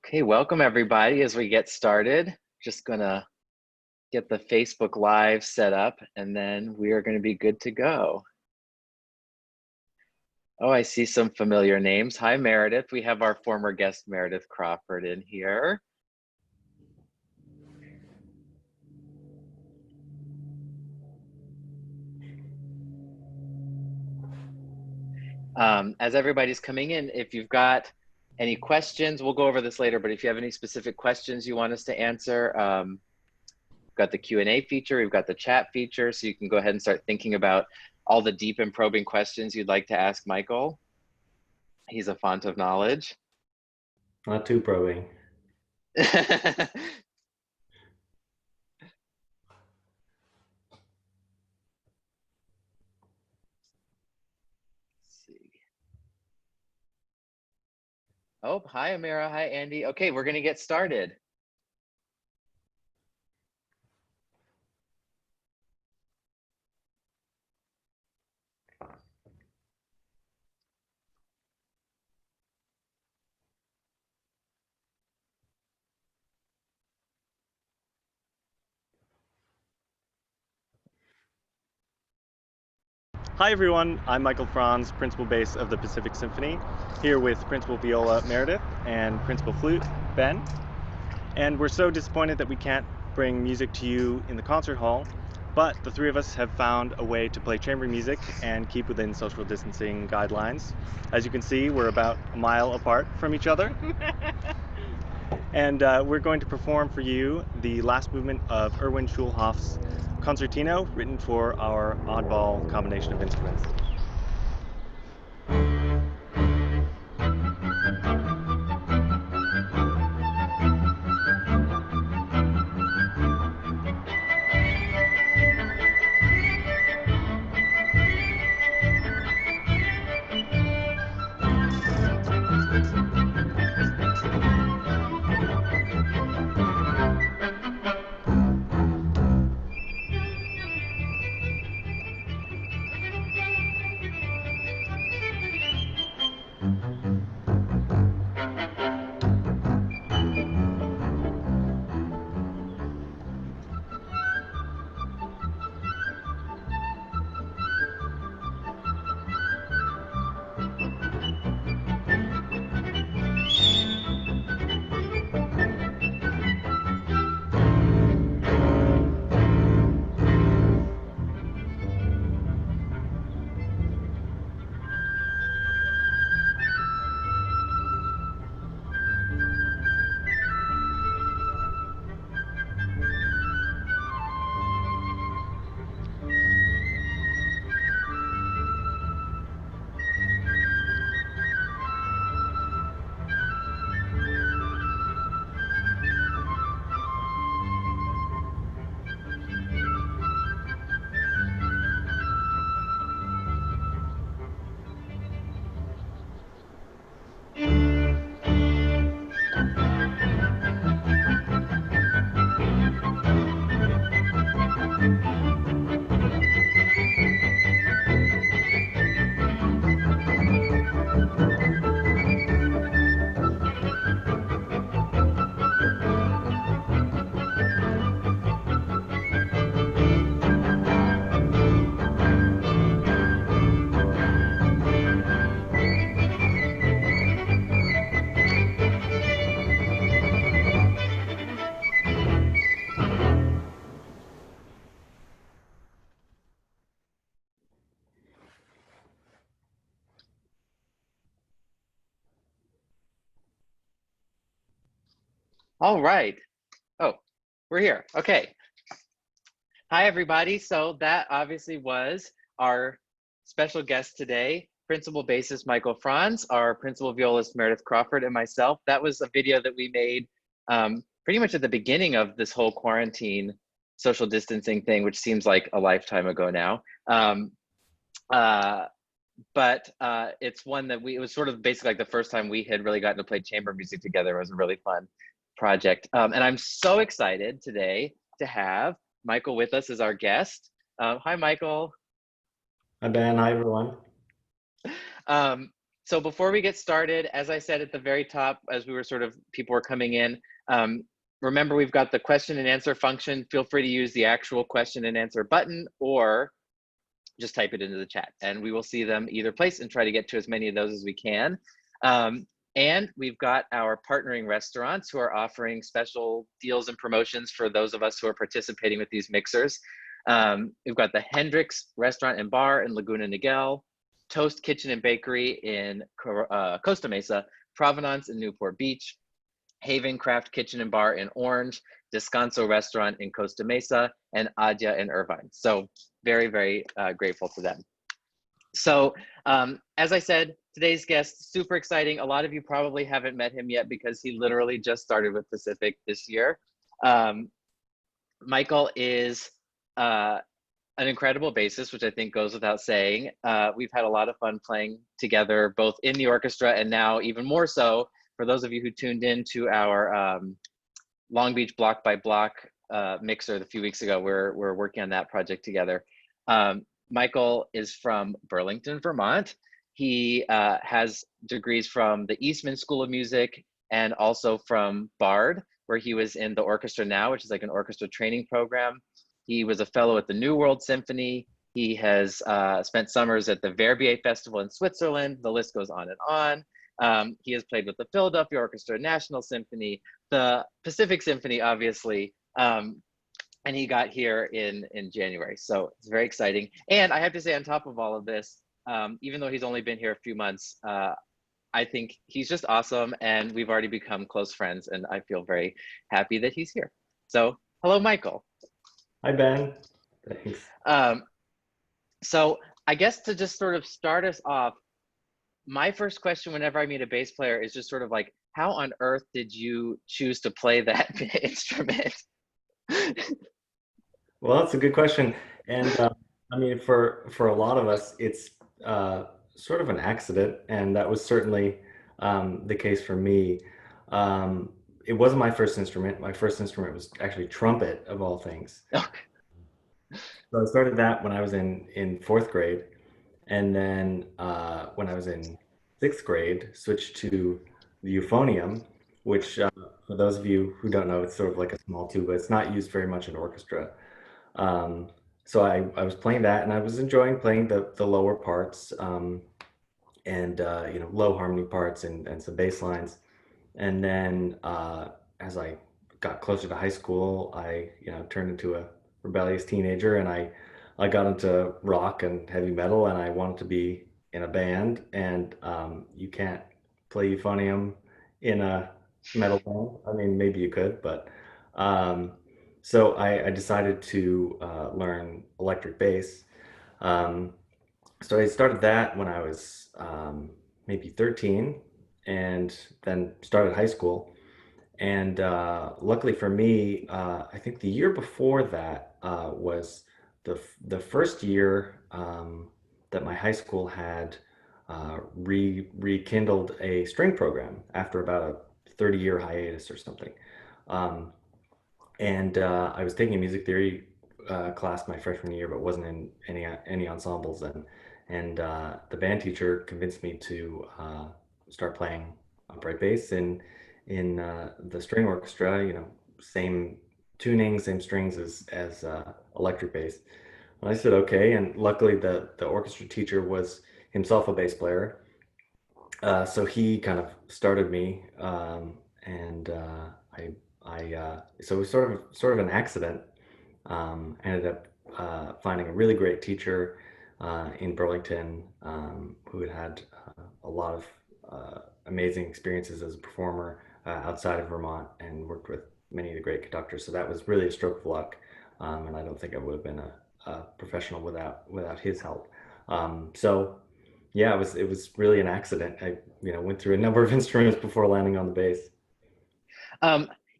Okay, welcome everybody as we get started. Just gonna get the Facebook Live set up and then we are gonna be good to go. Oh, I see some familiar names. Hi, Meredith. We have our former guest, Meredith Crawford, in here. As everybody's coming in, if you've got any questions, we'll go over this later, but if you have any specific questions you want us to answer, we've got the Q&A feature, we've got the chat feature, so you can go ahead and start thinking about all the deep and probing questions you'd like to ask Michael. He's a font of knowledge. Not too probing. Oh, hi, Amira. Hi, Andy. Okay, we're going to get started. Hi everyone, I'm Michael Franz, Principal Bass of the Pacific Symphony, here with Principal Viola Meredith and Principal Flute Ben. And we're so disappointed that we can't bring music to you in the concert hall, but the three of us have found a way to play chamber music and keep within social distancing guidelines. As you can see, we're about a mile apart from each other. And we're going to perform for you the last movement of Erwin Schulhoff's Concertino, written for our oddball combination of instruments. All right. Oh, we're here. Okay. Hi, everybody. So that obviously was our special guest today, Principal Bassist Michael Franz, our Principal Violist Meredith Crawford, and myself. That was a video that we made pretty much at the beginning of this whole quarantine social distancing thing, which seems like a lifetime ago now. But it's one that it was sort of basically like the first time we had really gotten to play chamber music together. It was a really fun project. And I'm so excited today to have Michael with us as our guest. Hi, Michael. Hi, Ben. Hi, everyone. So before we get started, as I said at the very top, as we were people were coming in, remember we've got the question and answer function. Feel free to use the actual question and answer button or just type it into the chat and we will see them either place and try to get to as many of those as we can. And we've got our partnering restaurants who are offering special deals and promotions for those of us who are participating with these mixers. We've got the Hendrix Restaurant and Bar in Laguna Niguel, Toast Kitchen and Bakery in Costa Mesa, Provenance in Newport Beach, Haven Craft Kitchen and Bar in Orange, Descanso Restaurant in Costa Mesa, and Adya in Irvine. So very, very grateful to them. So as I said, today's guest, super exciting. A lot of you probably haven't met him yet because he literally just started with Pacific this year. Michael is an incredible bassist, which I think goes without saying. We've had a lot of fun playing together, both in the orchestra and now even more so for those of you who tuned in to our Long Beach Block by Block mixer a few weeks ago. We're working on that project together. Michael is from Burlington, Vermont. He has degrees from the Eastman School of Music and also from Bard, where he was in the orchestra now, which is like an orchestra training program. He was a fellow at the New World Symphony. He has spent summers at the Verbier Festival in Switzerland. The list goes on and on. He has played with the Philadelphia Orchestra, National Symphony, the Pacific Symphony, obviously, and he got here in January. So it's very exciting. And I have to say, on top of all of this, even though he's only been here a few months, I think he's just awesome, and we've already become close friends, and I feel very happy that he's here. So hello, Michael. Hi, Ben. Thanks. So I guess to just sort of start us off, my first question whenever I meet a bass player is just sort of like, how on earth did you choose to play that instrument? Well, that's a good question. And I mean, for a lot of us, it's sort of an accident, and that was certainly the case for me. It wasn't my first instrument. My first instrument was actually trumpet, of all things. Okay. So I started that when I was in fourth grade, and then when I was in sixth grade, switched to the euphonium, which for those of you who don't know, it's sort of like a small tuba. It's not used very much in orchestra. So I was playing that, and I was enjoying playing the lower parts and low harmony parts and some bass lines. And then as I got closer to high school, I turned into a rebellious teenager, and I got into rock and heavy metal, and I wanted to be in a band. And you can't play euphonium in a metal band. I mean, maybe you could, but so I decided to learn electric bass. So I started that when I was maybe 13, and then started high school. And luckily for me, I think the year before that was the first year that my high school had rekindled a string program after about a 30-year hiatus or something. And I was taking a music theory class my freshman year, but wasn't in any ensembles. And the band teacher convinced me to start playing upright bass in the string orchestra. Same tuning, same strings as electric bass. And I said okay, and luckily the orchestra teacher was himself a bass player, so he kind of started me, and so it was sort of an accident. Ended up finding a really great teacher in Burlington who had a lot of amazing experiences as a performer outside of Vermont, and worked with many of the great conductors. So that was really a stroke of luck, and I don't think I would have been a professional without his help. So yeah, it was really an accident. I went through a number of instruments before landing on the bass.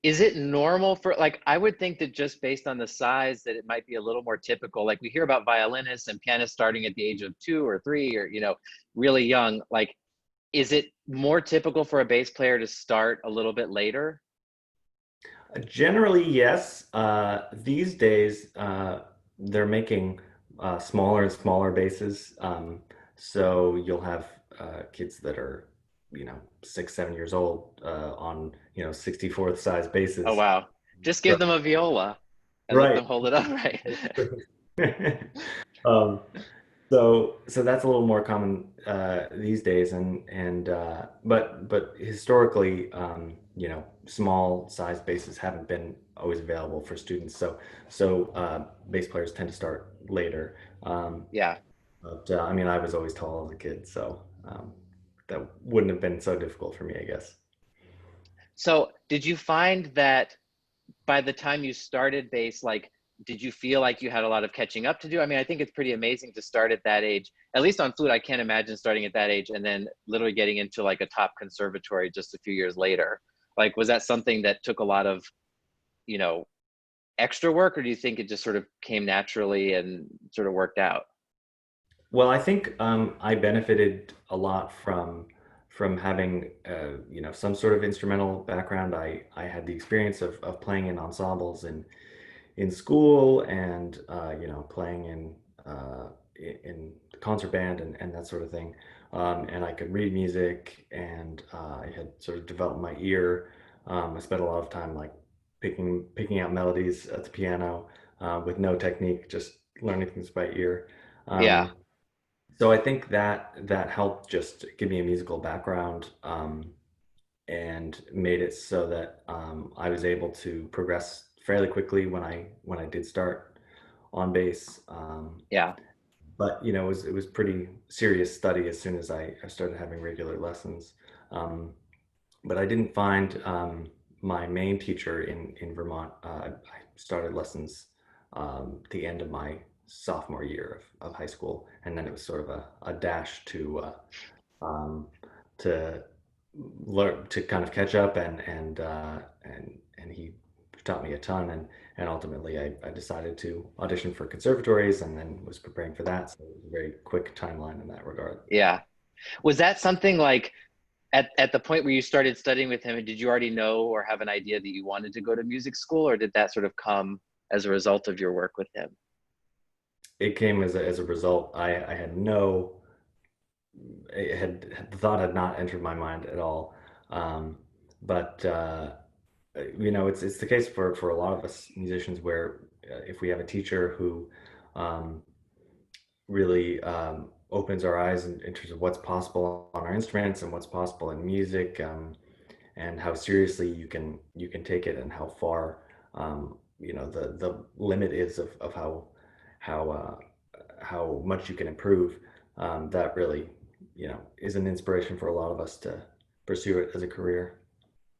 Is it normal for, like, I would think that just based on the size that it might be a little more typical. Like we hear about violinists and pianists starting at the age of 2 or 3 or, really young. Like, is it more typical for a bass player to start a little bit later? Generally, yes. These days, they're making smaller and smaller basses So you'll have kids that are, 6, 7 years old on, 64th size Oh, basses. wow. Just give So, them a viola and let right. them hold it up, right? um, so that's a little more common these days, but historically, small size basses haven't been always available for students. So bass players tend to start later. Yeah. But I mean, I was always tall as a kid, so that wouldn't have been so difficult for me, I guess. So did you find that by the time you started bass, like, did you feel like you had a lot of catching up to do? I mean, I think it's pretty amazing to start at that age, at least on flute. I can't imagine starting at that age and then literally getting into like a top conservatory just a few years later. Like, was that something that took a lot of, you know, extra work, or do you think it just sort of came naturally and sort of worked out? Well, I think I benefited a lot from having some sort of instrumental background. I had the experience of playing in ensembles in school and playing in the concert band and that sort of thing. And I could read music, and I had sort of developed my ear. I spent a lot of time like picking out melodies at the piano with no technique, just learning things by ear. Yeah. Um, so I think that helped just give me a musical background, and made it so that I was able to progress fairly quickly when I did start on bass. Yeah. But it was pretty serious study as soon as I started having regular lessons. Um, but I didn't find my main teacher in Vermont. I started lessons the end of my sophomore year of high school, and then it was sort of a dash um, to learn to kind of catch up, and he taught me a ton, and ultimately I decided to audition for conservatories and then was preparing for that. So it was a very quick timeline in that regard. Yeah. Was that something like at the point where you started studying with him, did you already know or have an idea that you wanted to go to music school, or did that sort of come as a result of your work with him? It came as a result. I had no the thought had not entered my mind at all. Um, but it's the case for a lot of us musicians where if we have a teacher who um, really opens our eyes in terms of what's possible on our instruments and what's possible in music, and how seriously you can take it, and how far the limit is of how how much you can improve. That really is an inspiration for a lot of us to pursue it as a career.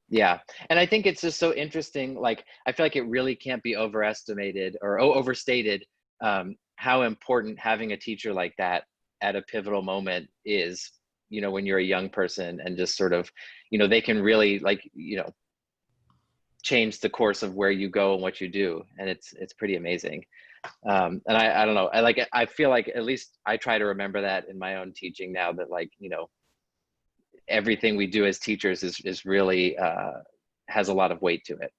Yeah. And I think it's just so interesting. Like, I feel like it really can't be overestimated or overstated, how important having a teacher like that at a pivotal moment is, when you're a young person, and just sort of, they can really, like, change the course of where you go and what you do. And it's pretty amazing. And I don't know, I feel like at least I try to remember that in my own teaching now, that, like, everything we do as teachers is really has a lot of weight to it.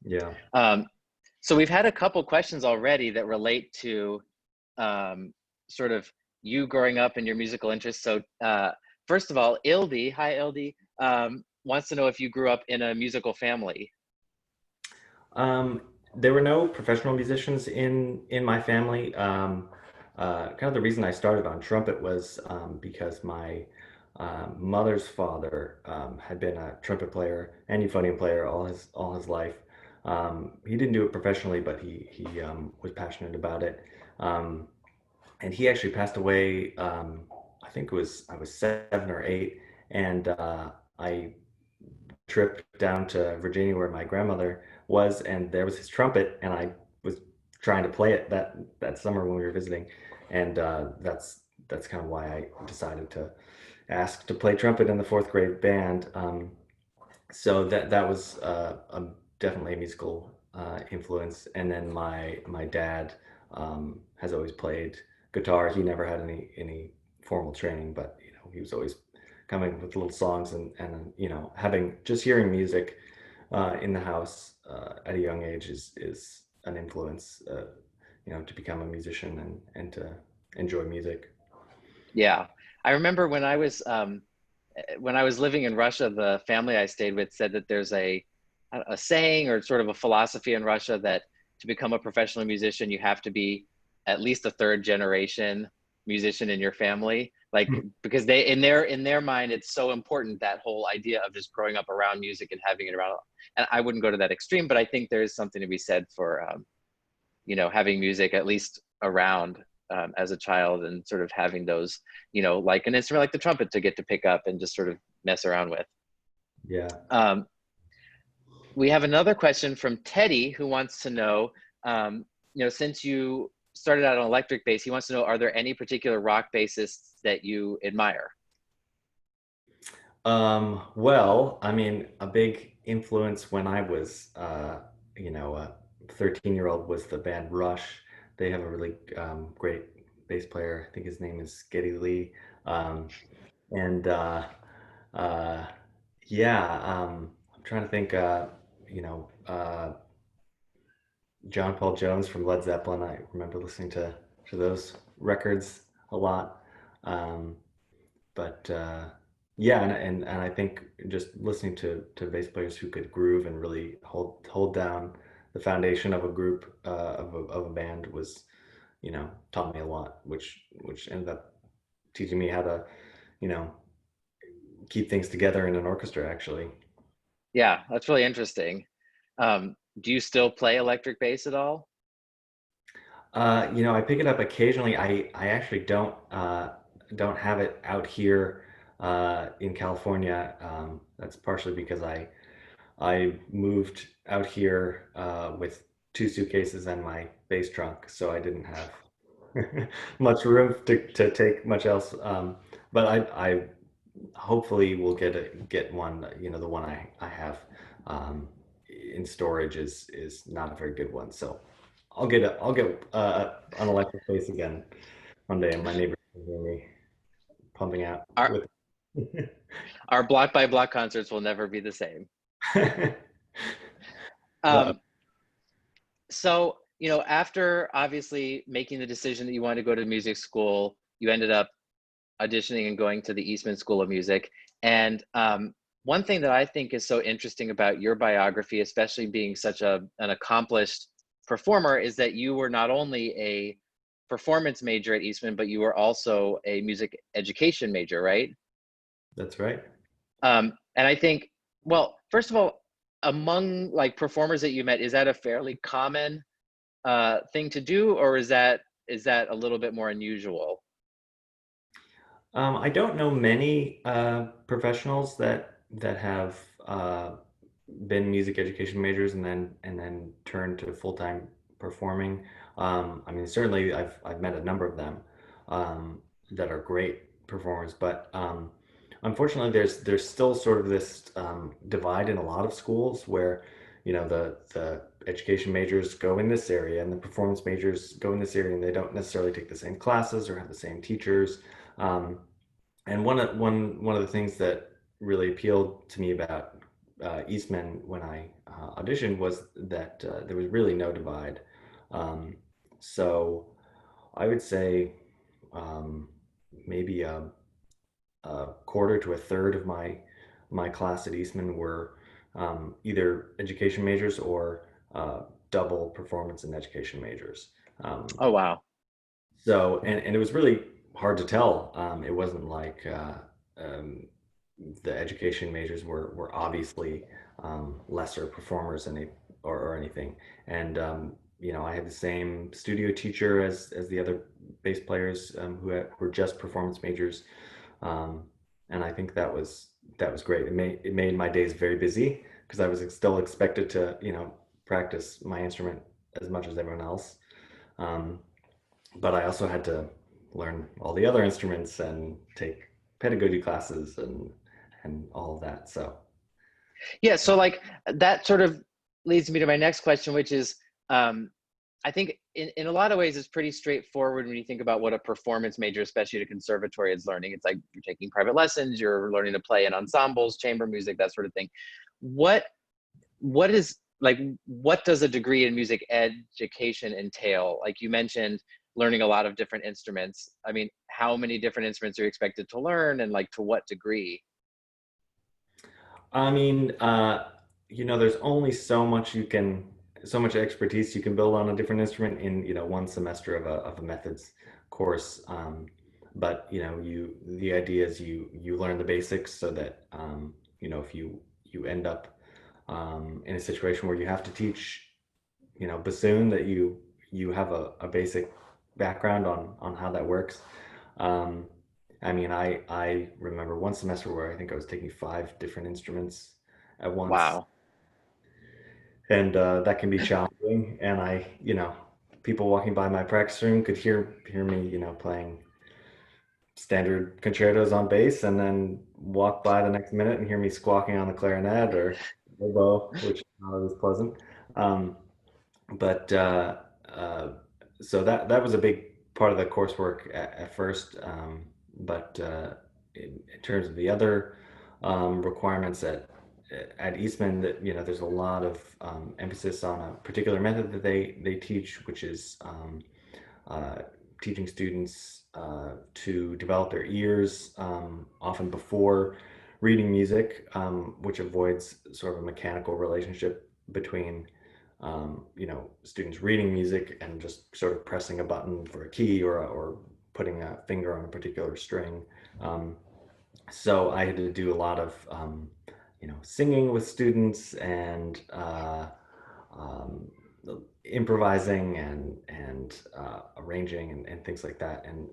Yeah. Um, so we've had a couple questions already that relate to sort of you growing up and your musical interests. So first of all, Ildi, hi Ildi, wants to know if you grew up in a musical family. Um, there were no professional musicians in my family. Kind of the reason I started on trumpet was because my mother's father had been a trumpet player and euphonium player all his life. He didn't do it professionally, but he was passionate about it. Um, and he actually passed away. I think I was 7 or 8, and I trip down to Virginia where my grandmother was, and there was his trumpet, and I was trying to play it that summer when we were visiting, and that's kind of why I decided to ask to play trumpet in the fourth grade band. So that was definitely a musical influence, and then my dad has always played guitar. He never had any formal training, but he was always coming with little songs, and having just hearing music in the house at a young age is an influence, to become a musician and to enjoy music. Yeah. I remember when I was living in Russia, the family I stayed with said that there's a saying or sort of a philosophy in Russia that to become a professional musician, you have to be at least a third generation musician in your family. Like because they in their mind, it's so important, that whole idea of just growing up around music and having it around. And I wouldn't go to that extreme, but I think there is something to be said for having music at least around as a child, and sort of having those, like an instrument like the trumpet to get to pick up and just sort of mess around with. Yeah. Um, we have another question from Teddy, who wants to know, since you started out on electric bass, he wants to know, are there any particular rock bassists that you admire? Well, I mean, a big influence when I was, a 13-year-old was the band Rush. They have a really great bass player. I think his name is Geddy Lee. Um, and uh, yeah, I'm trying to think, you know, uh, John Paul Jones from Led Zeppelin. I remember listening to those records a lot. Um, but yeah, and I think just listening to bass players who could groove and really hold down the foundation of a group of a band was, taught me a lot, which ended up teaching me how to, you know, keep things together in an orchestra, actually. Yeah, that's really interesting. Do you still play electric bass at all? I pick it up occasionally. I actually don't have it out here in California. That's partially because I moved out here with two suitcases and my bass trunk, so I didn't have much room to take much else. But I hopefully will get one. The one I have in storage is not a very good one, so I'll get an electric bass again one day, and my neighbors can hear me pumping out Our with. our block by block concerts will never be the same. Uh, Um, so, after obviously making the decision that you wanted to go to music school, you ended up auditioning and going to the Eastman School of Music. And one thing that I think is so interesting about your biography, especially being such an accomplished performer, is that you were not only a performance major at Eastman, but you were also a music education major, right? that's right. And I think, well, first of all, among like performers that you met, is that a fairly common thing to do, or is that a little bit more unusual? I don't know many professionals that have been music education majors and then turned to full-time performing. I mean, certainly I've met a number of them that are great performers, but unfortunately, there's still sort of this divide in a lot of schools where the education majors go in this area and the performance majors go in this area, and they don't necessarily take the same classes or have the same teachers. Um, and one of the things that really appealed to me about Eastman when I auditioned was that there was really no divide. Um, so I would say um, maybe a quarter to a third of my class at Eastman were either education majors or double performance and education majors. Um, Oh, wow. and it was really hard to tell. It wasn't like um, the education majors were obviously lesser performers or anything. And I had the same studio teacher as the other bass players who were just performance majors, um, and I think that was great. It made my days very busy because I was still expected to practice my instrument as much as everyone else. Um, but I also had to learn all the other instruments and take pedagogy classes and all of that. So Yeah, so like that sort of leads me to my next question, which is, I think in a lot of ways it's pretty straightforward when you think about what a performance major, especially at a conservatory, is learning. It's like you're taking private lessons, you're learning to play in ensembles, chamber music, that sort of thing. What what does a degree in music education entail? Like you mentioned, learning a lot of different instruments. I mean, how many different instruments are you expected to learn, and like to what degree? I mean, there's only so much expertise you can build on a different instrument in, one semester of a methods course. But the idea is you learn the basics so that, if you end up in a situation where you have to teach, bassoon, that you have a basic background on how that works. Um, I mean, I remember one semester where I think I was taking five different instruments at once, Wow. and that can be challenging. And people walking by my practice room could hear me, playing standard concertos on bass, and then walk by the next minute and hear me squawking on the clarinet or oboe, which is not always pleasant. Um, but so that was a big part of the coursework at first. But in terms of the other requirements at Eastman, that there's a lot of emphasis on a particular method that they teach, which is uh, teaching students to develop their ears, often before reading music, which avoids sort of a mechanical relationship between students reading music and just sort of pressing a button for a key, or putting a finger on a particular string. Um, so I had to do a lot of, singing with students, and um, improvising, and arranging, and things like that. And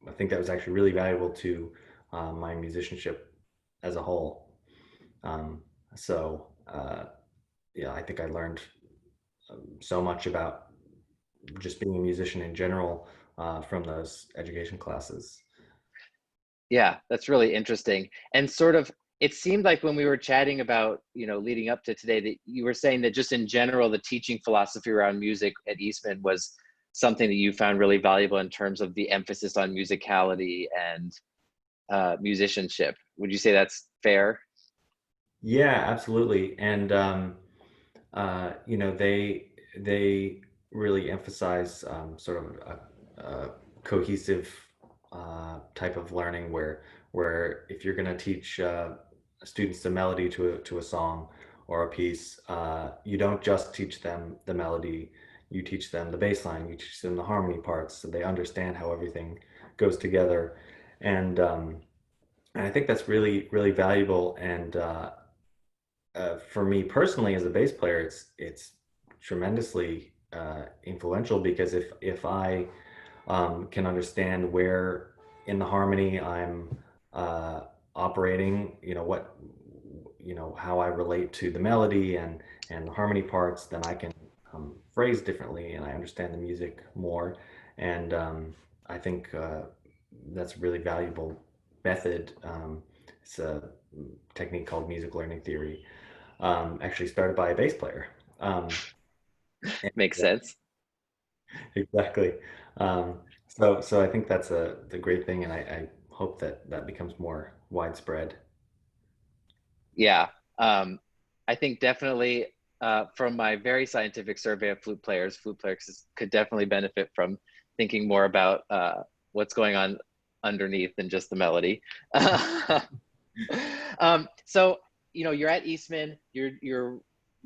I think that was actually really valuable to my musicianship as a whole. Um, so yeah, I think I learned so much about just being a musician in general from those education classes. Yeah, that's really interesting. And sort of, it seemed like when we were chatting about, leading up to today, that you were saying that just in general, the teaching philosophy around music at Eastman was something that you found really valuable in terms of the emphasis on musicality and musicianship. Would you say that's fair? Yeah, absolutely. And they really emphasize sort of a cohesive type of learning, where if you're going to teach students the melody to a song or a piece, you don't just teach them the melody. You teach them the bass line. You teach them the harmony parts, so they understand how everything goes together. And I think that's really, really valuable. And for me personally, as a bass player, it's tremendously influential, because if I can understand where in the harmony I'm operating, how I relate to the melody and the harmony parts, then I can phrase differently, and I understand the music more. And I think that's a really valuable method. It's a technique called music learning theory, actually started by a bass player. And, Makes sense. exactly. So I think that's the great thing, and I hope that becomes more widespread. Yeah. I think definitely from my very scientific survey of flute players could definitely benefit from thinking more about what's going on underneath than just the melody. So, you're at Eastman, you're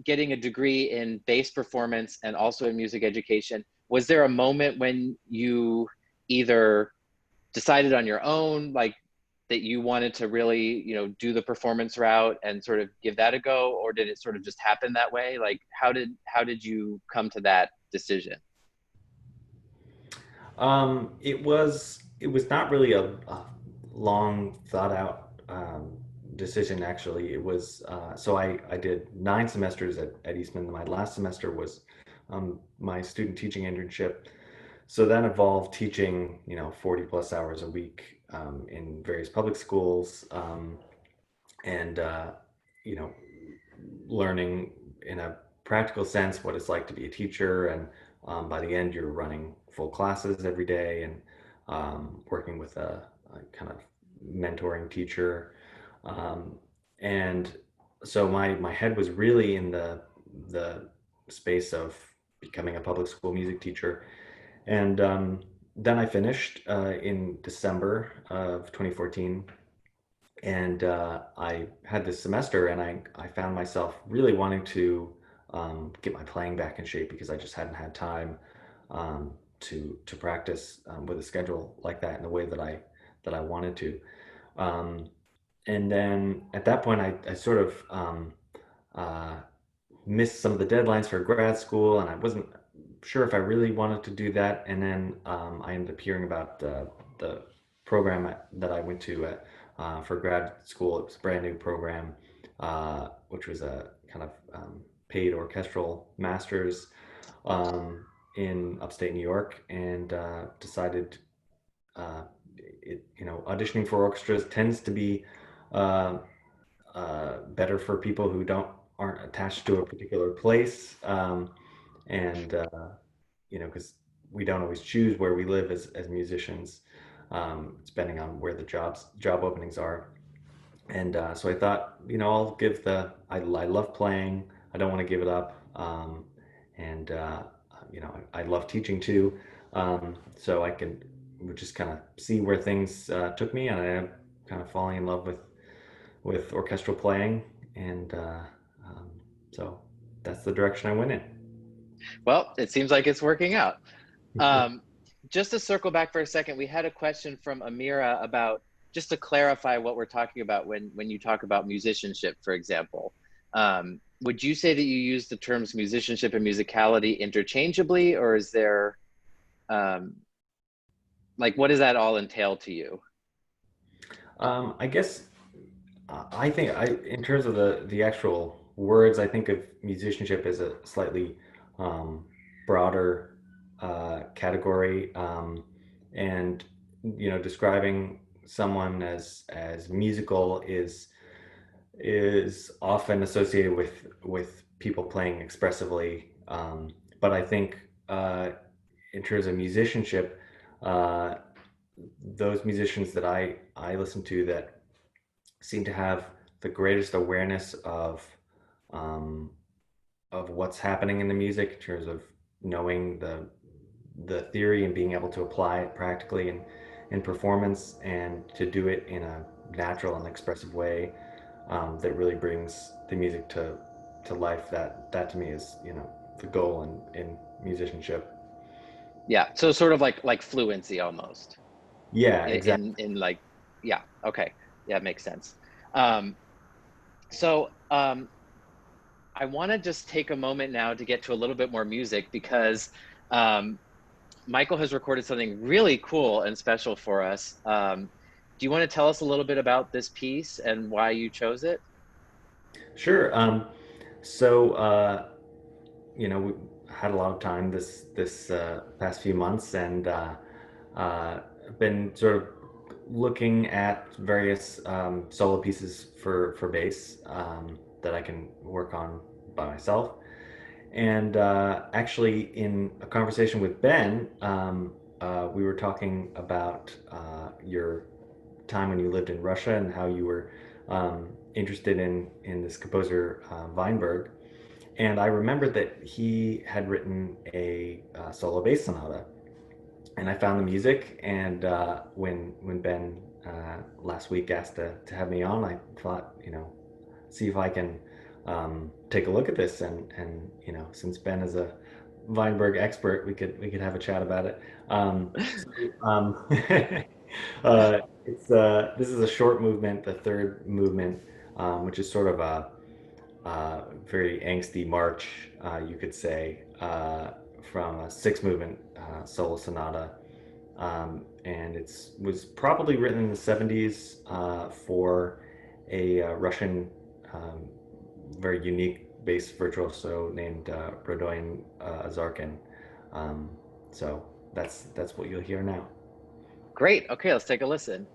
getting a degree in bass performance and also in music education. Was there a moment when you either decided on your own, like that you wanted to really, do the performance route and sort of give that a go, or did it sort of just happen that way? Like, how did you come to that decision? It was not really a long thought out decision. Actually, it was so I did 9 semesters at Eastman. My last semester was my student teaching internship. So that involved teaching, 40 plus hours a week in various public schools, and you know, learning in a practical sense what it's like to be a teacher. And by the end, you're running full classes every day, and working with a kind of mentoring teacher. Um, and so my head was really in the space of becoming a public school music teacher. And then I finished in December of 2014. And I had this semester, and I found myself really wanting to get my playing back in shape because I just hadn't had time to practice with a schedule like that in the way that I wanted to. Um, and then at that point, I sort of uh, missed some of the deadlines for grad school, and I wasn't sure if I really wanted to do that. And then I ended up hearing about the program that I went to for grad school. It was a brand new program, which was a kind of paid orchestral master's in upstate New York, and decided auditioning for orchestras tends to be uh, better for people who aren't attached to a particular place, and because we don't always choose where we live as musicians, depending on where the job openings are. And so I thought, I'll give I love playing. I don't want to give it up. And I love teaching too. So I would just kind of see where things took me, and I ended up kind of falling in love with orchestral playing, and um, so that's the direction I went in. Well, it seems like it's working out. Um, just to circle back for a second, we had a question from Amira about, just to clarify what we're talking about when you talk about musicianship, for example. Would you say that you use the terms musicianship and musicality interchangeably, or is there, what does that all entail to you? I guess I think in terms of the actual words, I think of musicianship as a slightly broader category, and describing someone as musical is often associated with people playing expressively. But I think in terms of musicianship, uh, those musicians that I listen to that seem to have the greatest awareness of what's happening in the music in terms of knowing the theory and being able to apply it practically in performance, and to do it in a natural and expressive way that really brings the music to life. That to me is the goal in musicianship. Yeah, so sort of like fluency almost. Yeah, exactly. In yeah, okay, yeah, makes sense. So I want to just take a moment now to get to a little bit more music, because Michael has recorded something really cool and special for us. Do you want to tell us a little bit about this piece and why you chose it? Sure. So we had a lot of time this past few months, and been sort of looking at various solo pieces for bass that I can work on by myself. And actually, in a conversation with Ben, we were talking about your time when you lived in Russia and how you were interested in this composer Weinberg. And I remembered that he had written a solo bass sonata, and I found the music. And when Ben last week asked to have me on, I thought, see if I can take a look at this. And since Ben is a Weinberg expert, we could have a chat about it. It's this is a short movement, the third movement, which is sort of a very angsty march, you could say, from a six movement solo sonata. And it was probably written in the 70s for a Russian very unique bass virtuoso named Rodoin Azarkin. So that's what you'll hear now. Great. Okay, let's take a listen.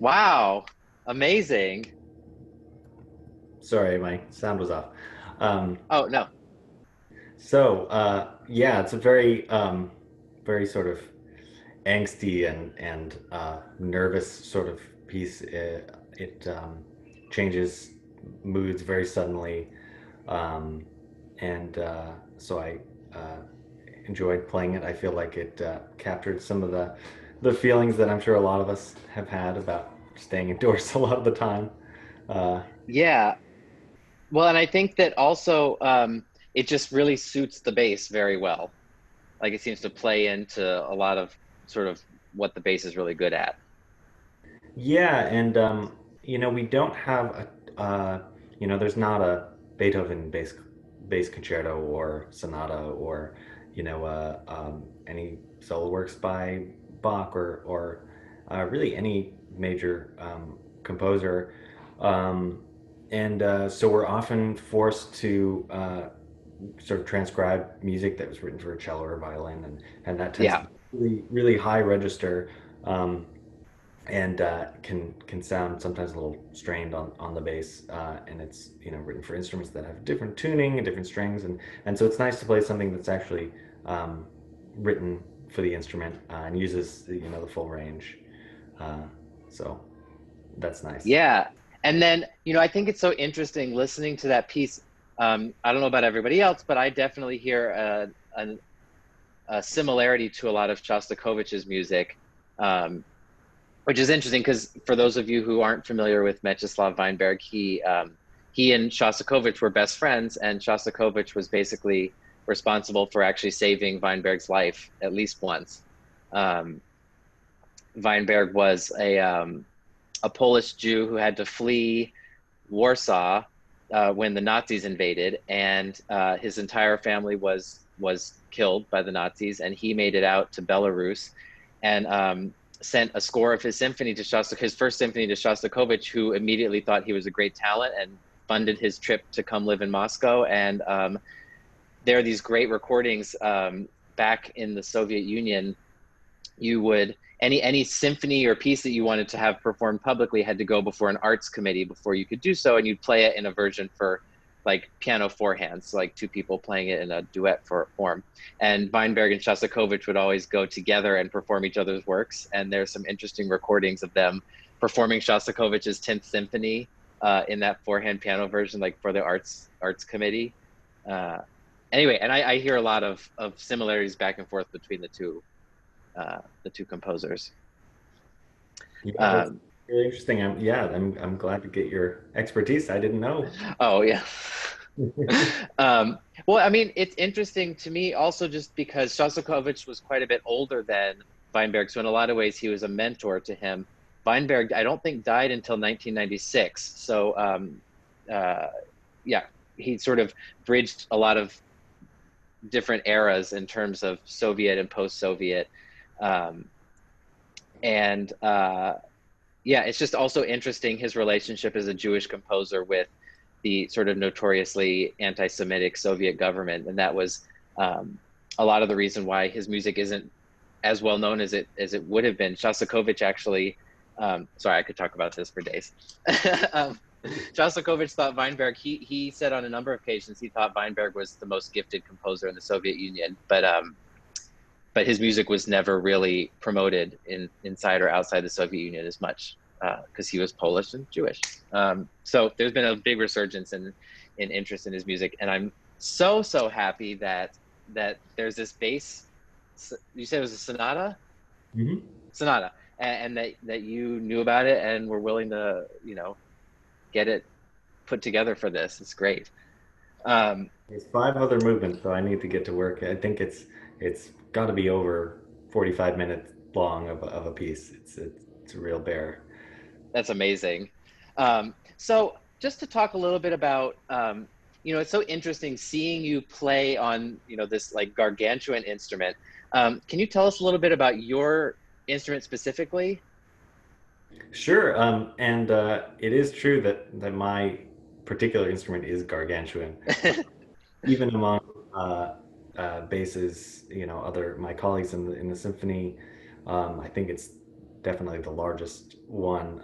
Wow, amazing. Sorry, my sound was off. Um, Oh, no. yeah, it's a very, very sort of angsty and nervous sort of piece. It changes moods very suddenly, um, and so I uh, enjoyed playing it. I feel like it captured some of the feelings that I'm sure a lot of us have had about staying indoors a lot of the time. Uh, Yeah. Well, and I think that also it just really suits the bass very well. Like it seems to play into a lot of sort of what the bass is really good at. Yeah, and we don't have there's not a Beethoven bass concerto or sonata or any solo works by Bach or really any major composer, and so we're often forced to sort of transcribe music that was written for a cello or violin, and that tends to Yeah. be really really high register. Um, and can sound sometimes a little strained on the bass, and it's written for instruments that have different tuning and different strings, and so it's nice to play something that's actually um, written for the instrument and uses the full range. Uh, so that's nice. Yeah. And then, I think it's so interesting listening to that piece. I don't know about everybody else, but I definitely hear a similarity to a lot of Shostakovich's music, um, which is interesting because for those of you who aren't familiar with Mieczyslaw Weinberg, he and Shostakovich were best friends, and Shostakovich was basically responsible for actually saving Weinberg's life at least once. Um, Weinberg was a Polish Jew who had to flee Warsaw when the Nazis invaded, and his entire family was killed by the Nazis, and he made it out to Belarus, and sent a score of his symphony to his first symphony to Shostakovich, who immediately thought he was a great talent and funded his trip to come live in Moscow. And there are these great recordings back in the Soviet Union. You would any symphony or piece that you wanted to have performed publicly had to go before an arts committee before you could do so, and you'd play it in a version for like piano four hands, so like two people playing it in a duet form. And Weinberg and Shostakovich would always go together and perform each other's works. And there's some interesting recordings of them performing Shostakovich's 10th Symphony in that four-hand piano version, like for the arts committee. Uh, anyway, and I hear a lot of similarities back and forth between the two composers. Yeah, that's Um, really interesting. I'm glad to get your expertise. I didn't know. oh yeah. Well, I mean, it's interesting to me also just because Shostakovich was quite a bit older than Weinberg, so in a lot of ways he was a mentor to him. Weinberg, I don't think died until 1996, so uh, yeah, he sort of bridged a lot of different eras in terms of Soviet and post-Soviet. Um, and yeah, it's just also interesting his relationship as a Jewish composer with the sort of notoriously anti-Semitic Soviet government, and that was a lot of the reason why his music isn't as well known as it would have been. Shostakovich actually, sorry, I could talk about this for days. um, Shostakovich thought Weinberg. He said on a number of occasions he thought Weinberg was the most gifted composer in the Soviet Union, but his music was never really promoted inside or outside the Soviet Union as much because he was Polish and Jewish. So there's been a big resurgence in interest in his music, and I'm so happy that there's this bass. You said it was a sonata, Mhm. sonata, and that you knew about it and were willing to get it put together for this. It's great. Um, There's five other movements, so I need to get to work. I think it's got to be over 45 minutes long of a piece. It's a real bear. That's amazing. So just to talk a little bit about, it's so interesting seeing you play on, this like gargantuan instrument. Can you tell us a little bit about your instrument specifically? Sure, and it is true that my particular instrument is gargantuan. Even among basses, other my colleagues in the symphony, I think it's definitely the largest one.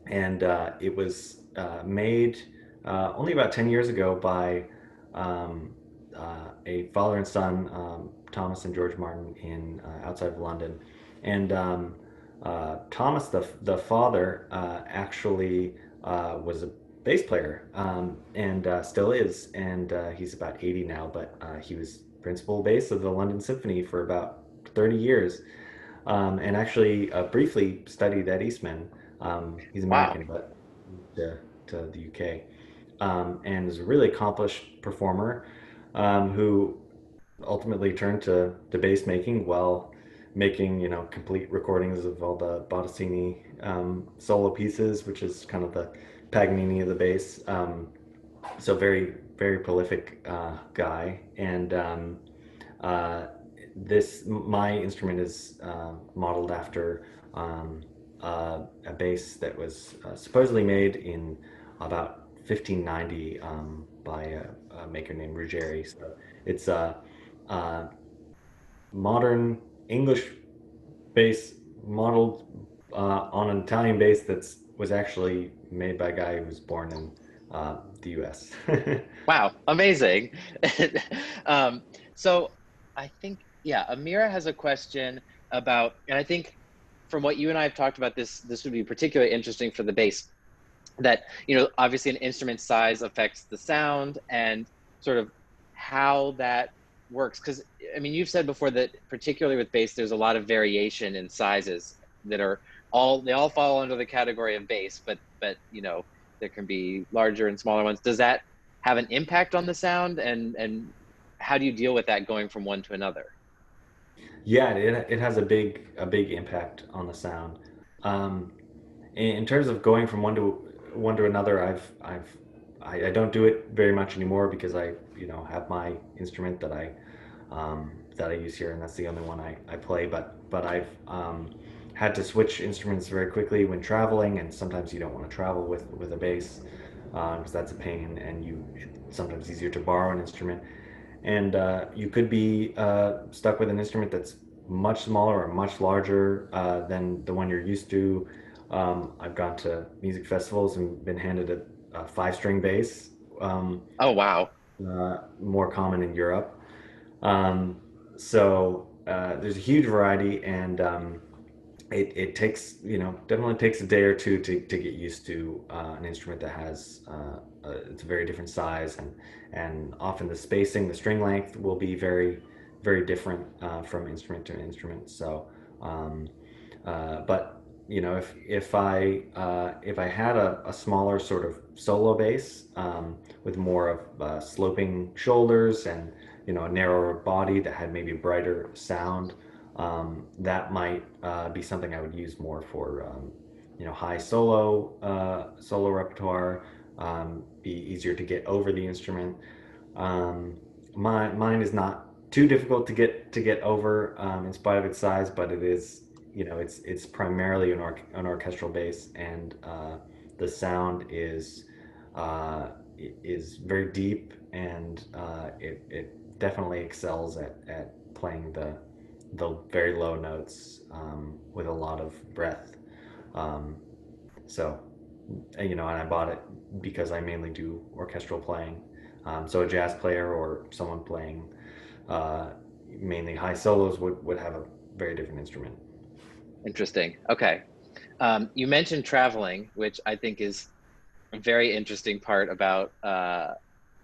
And it was made only about 10 years ago by um, a father and son, Thomas and George Martin, in outside of London. And Thomas, the father, actually was a bass player, and still is. And he's about 80 now, but he was principal bass of the London Symphony for about 30 years, and actually briefly studied at Eastman. He's Wow. American, but moved to the UK, and is a really accomplished performer, who ultimately turned to bass making while making, complete recordings of all the Bottesini solo pieces, which is kind of the Paganini of the bass. So very, very prolific guy. And uh, my instrument is modeled after a bass that was supposedly made in about 1590 by a maker named Ruggieri. So it's a modern English bass modeled on an Italian bass that's was actually made by a guy who was born in the U.S. Wow, amazing. um, so I think, yeah, Amira has a question about, and I think from what you and I have talked about, this would be particularly interesting for the bass. That, obviously an instrument size affects the sound and sort of how that works. Because I mean, you've said before that particularly with bass, there's a lot of variation in sizes that are they all fall under the category of bass, but there can be larger and smaller ones. Does that have an impact on the sound, and how do you deal with that going from one to another? Yeah, it has a big impact on the sound. Um, in terms of going from one to another, I don't do it very much anymore because I have my instrument that I use here, and that's the only one I play. But I've had to switch instruments very quickly when traveling, and sometimes you don't want to travel with a bass because that's a pain, and it's sometimes easier to borrow an instrument. And you could be stuck with an instrument that's much smaller or much larger than the one you're used to. I've gone to music festivals and been handed a five-string bass, Oh, wow. more common in Europe. Um, so there's a huge variety, and it takes, definitely takes a day or two to get used to an instrument that has it's a very different size, and often the spacing, the string length will be very, very different from instrument to instrument. So, but if I had a smaller sort of solo bass with more of sloping shoulders and a narrower body that had maybe a brighter sound, that might be something I would use more for high solo repertoire. Be easier to get over the instrument. Um, mine is not too difficult to get over in spite of its size, but it is, it's primarily an orchestral bass, and the sound is very deep, and it definitely excels at playing the very low notes with a lot of breath. Um, so, and I bought it because I mainly do orchestral playing. So a jazz player or someone playing uh, mainly high solos would have a very different instrument. Interesting. Okay. You mentioned traveling, which I think is a very interesting part about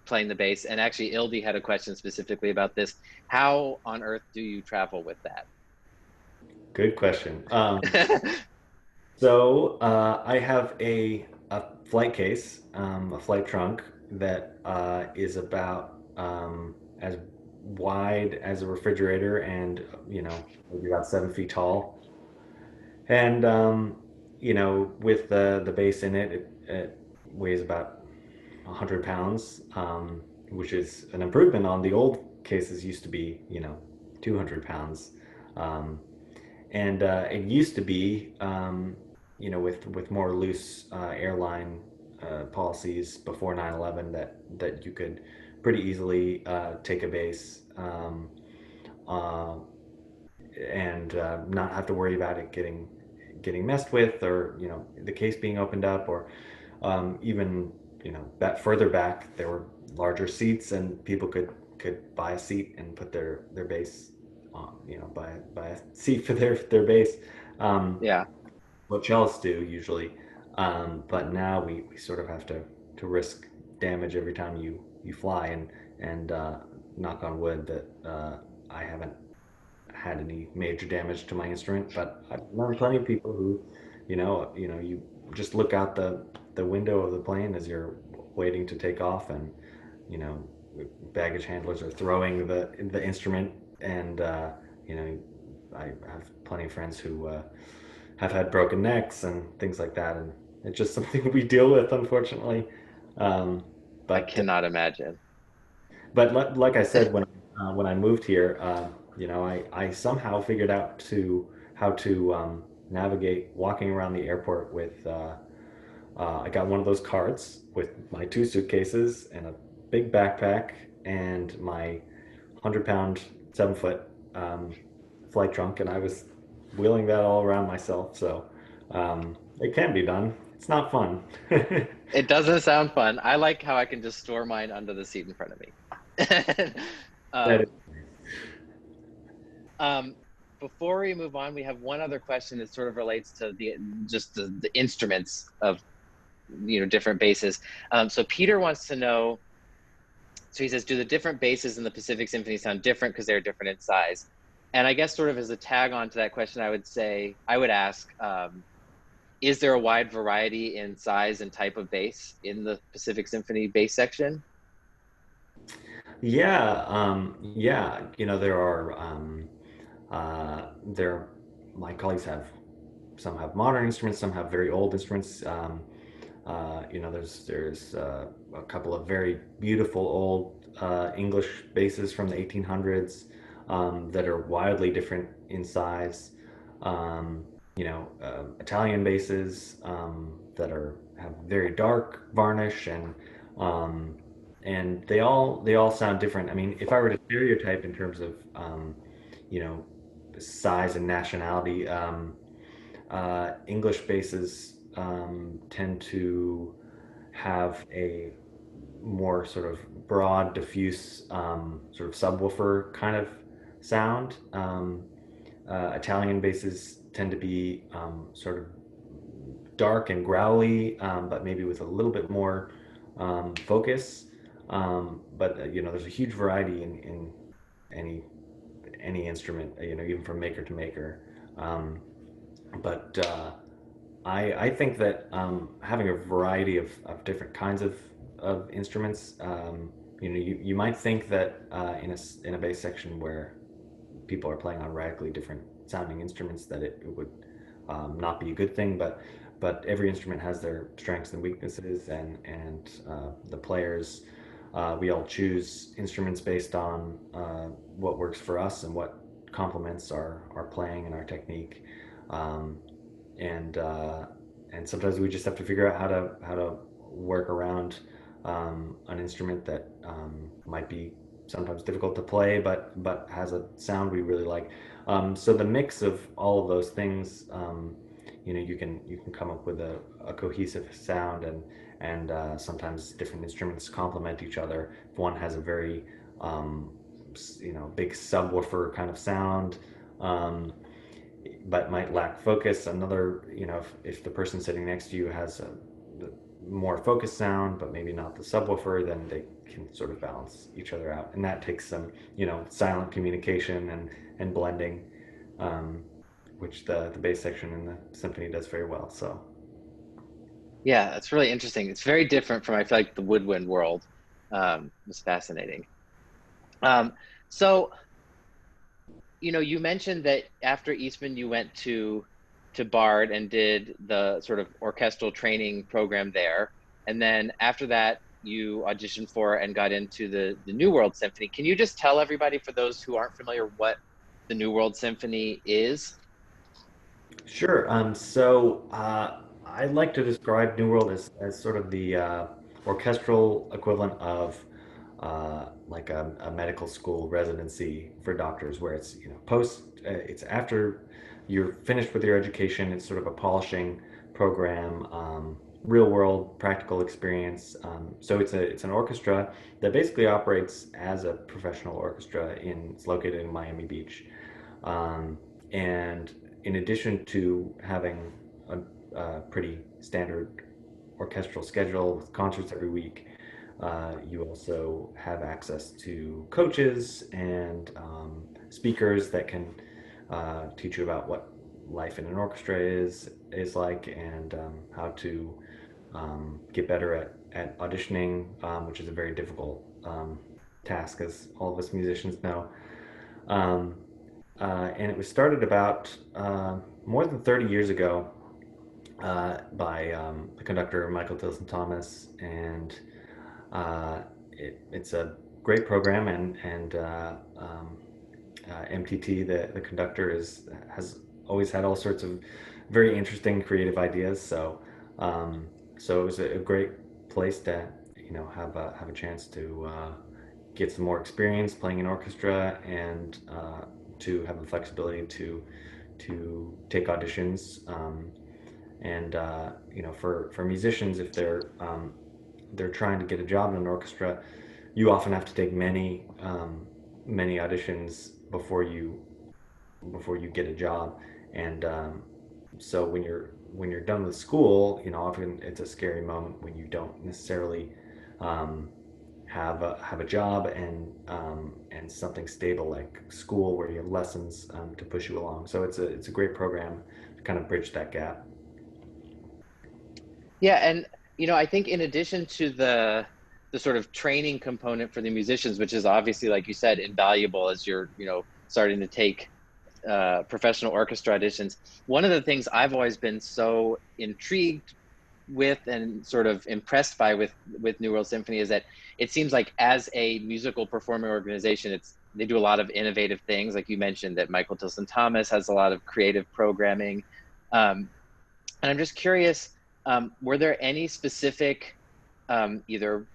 playing the bass. And actually, Ildi had a question specifically about this. How on earth do you travel with Good question. that? So I have a flight case, a flight trunk that is about as wide as a refrigerator, and maybe about 7 feet tall. And with the bass in it, it weighs about 100 pounds, which is an improvement on the old cases used to be 200 pounds. Um, and it used to be, with more loose airline policies before 9/11, that you could pretty easily take a bass uh, and not have to worry about it getting messed with, or the case being opened up, or even that further back there were larger seats, and people could buy a seat and put their bass on, buy a seat for their bass. Yeah. What cellists do usually, but now we sort of have to risk damage every time you fly, and knock on wood that I haven't had any major damage to my instrument. But I've known plenty of people who, you just look out the window of the plane as you're waiting to take off, and you know, baggage handlers are throwing the instrument, and I have plenty of friends who have had broken necks and things like that, and it's just something we deal with, unfortunately. Um, I but cannot imagine. like I said, when I moved here, I somehow figured out how to navigate walking around the airport with. I got one of those carts with my 2 suitcases and a big backpack and my 100-pound, 7-foot flight trunk, and I was wheeling that all around myself. So it can be done. It's not fun. It doesn't sound fun. I like how I can just store mine under the seat in front of me. That um, is- before we move on, we have one other question that sort of relates to the instruments of different basses. So Peter wants to know. So he says, do the different basses in the Pacific Symphony sound different because they're different in size? And I guess sort of as a tag on to that question, I would ask, is there a wide variety in size and type of bass in the Pacific Symphony bass section? Yeah, yeah. There are there. My colleagues have some have modern instruments, some have very old instruments. There's a couple of very beautiful old English basses from the 1800s that are wildly different in size. Italian basses that have very dark varnish, and they all sound different. I mean, if I were to stereotype in terms of you know size and nationality, English basses tend to have a more sort of broad, diffuse, sort of subwoofer kind of sound. Italian basses tend to be sort of dark and growly, but maybe with a little bit more focus. But there's a huge variety in any any instrument, even from maker to maker. But I think that having a variety of different kinds of instruments, you might think that in a bass section where people are playing on radically different sounding instruments, that it would not be a good thing, but every instrument has their strengths and weaknesses, and the players, we all choose instruments based on what works for us and what complements our playing and our technique. Um, and and sometimes we just have to figure out how to work around an instrument that might be sometimes difficult to play, but has a sound we really like. So the mix of all of those things, you can come up with a cohesive sound, and sometimes different instruments complement each other. If one has a very big subwoofer kind of sound, but might lack focus. Another, if the person sitting next to you has a more focused sound, but maybe not the subwoofer, then they can sort of balance each other out. And that takes some, silent communication and blending, which the bass section in the symphony does very well. So Yeah, it's really interesting. It's very different from, I feel like, the woodwind world. It's fascinating. So, you mentioned that after Eastman, you went to Bard and did the sort of orchestral training program there. And then after that, you auditioned for and got into the New World Symphony. Can you just tell everybody, for those who aren't familiar, what the New World Symphony is? sure. So I like to describe New World as sort of the orchestral equivalent of like a medical school residency for doctors, where it's post, it's after you're finished with your education. It's sort of a polishing program, real world practical experience. So it's an orchestra that basically operates as a professional orchestra. It's located in Miami Beach, and in addition to having a pretty standard orchestral schedule with concerts every week, you also have access to coaches and speakers that can teach you about what life in an orchestra is like, and how to get better at auditioning, which is a very difficult task, as all of us musicians know. Um, and it was started about more than 30 years ago by the conductor Michael Tilson-Thomas, and it's a great program, and MTT, the conductor, has always had all sorts of very interesting creative ideas. So it was a great place to have a chance to get some more experience playing in orchestra, and to have the flexibility to take auditions. And for musicians, if they're trying to get a job in an orchestra, you often have to take many auditions before you get a job. And so when you're done with school, often it's a scary moment when you don't necessarily have a job, and something stable like school, where you have lessons to push you along. So it's a great program to kind of bridge that gap. Yeah, and I think in addition to the sort of training component for the musicians, which is obviously, like you said, invaluable as you're starting to take professional orchestra auditions. One of the things I've always been so intrigued with and sort of impressed by with New World Symphony is that it seems like, as a musical performing organization, they do a lot of innovative things. Like you mentioned, that Michael Tilson-Thomas has a lot of creative programming. And I'm just curious, were there any specific either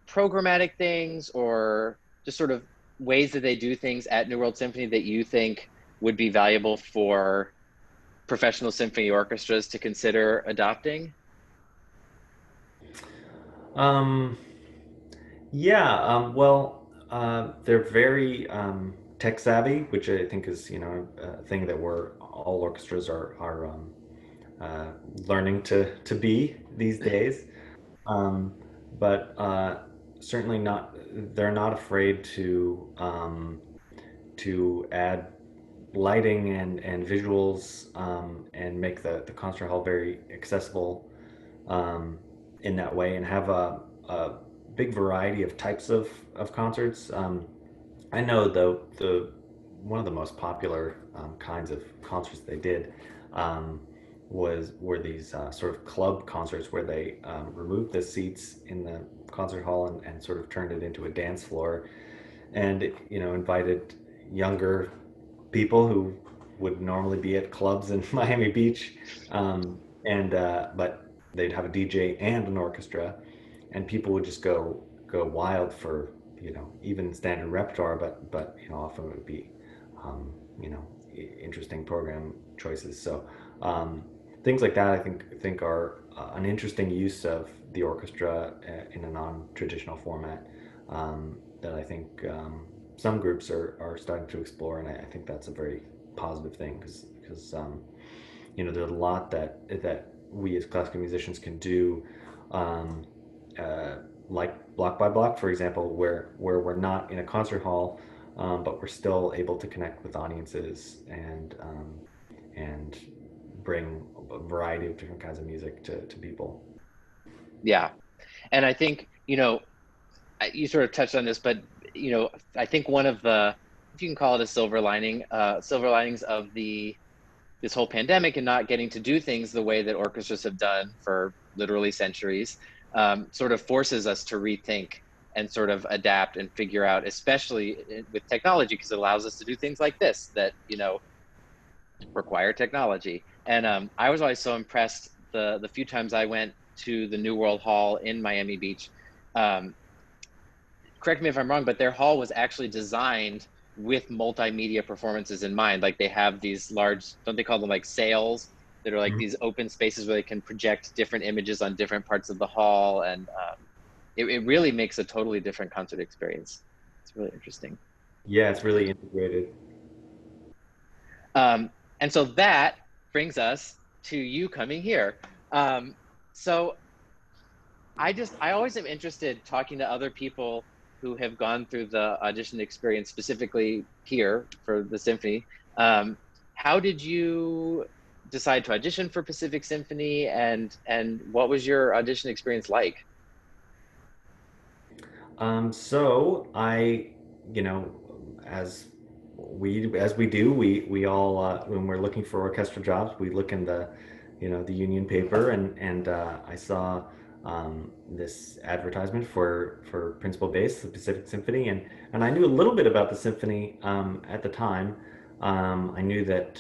programmatic things or just sort of ways that they do things at New World Symphony that you think would be valuable for professional symphony orchestras to consider adopting? Um, yeah, well, they're very tech savvy, which I think is a thing that all orchestras are learning to be these days. Um, but certainly not. They're not afraid to add lighting and visuals, and make the concert hall very accessible in that way, and have a big variety of types of concerts. I know the one of the most popular kinds of concerts they did were these sort of club concerts, where they removed the seats in the concert hall, and sort of turned it into a dance floor, and invited younger people who would normally be at clubs in Miami Beach, and but they'd have a DJ and an orchestra, and people would just go wild for even standard repertoire, but often it would be interesting program choices. So things like that, I think are an interesting use of the orchestra in a non-traditional format, that I think some groups are starting to explore, and I think that's a very positive thing, because there's a lot that we as classical musicians can do, um, like block by block, for example, where we're not in a concert hall, but we're still able to connect with audiences, and bring a variety of different kinds of music to people. Yeah, and I think you sort of touched on this, but I think one of the, if you can call it a silver linings of this whole pandemic and not getting to do things the way that orchestras have done for literally centuries, sort of forces us to rethink and sort of adapt and figure out, especially with technology, because it allows us to do things like this that require technology. And I was always so impressed the few times I went to the New World Hall in Miami Beach. correct me if I'm wrong, but their hall was actually designed with multimedia performances in mind. Like they have these large, don't they call them like sails, that are like Mhm. these open spaces where they can project different images on different parts of the hall. And it really makes a totally different concert experience. It's really interesting. Yeah, it's really integrated. Um, and so that brings us to you coming here. So I always am interested talking to other people who have gone through the audition experience, specifically here for the symphony. How did you decide to audition for Pacific Symphony, and what was your audition experience like? So I, you know, as as we do, we all when we're looking for orchestra jobs, we look in the, the union paper, and I saw this advertisement for principal bass, the Pacific Symphony, and I knew a little bit about the symphony at the time. I knew that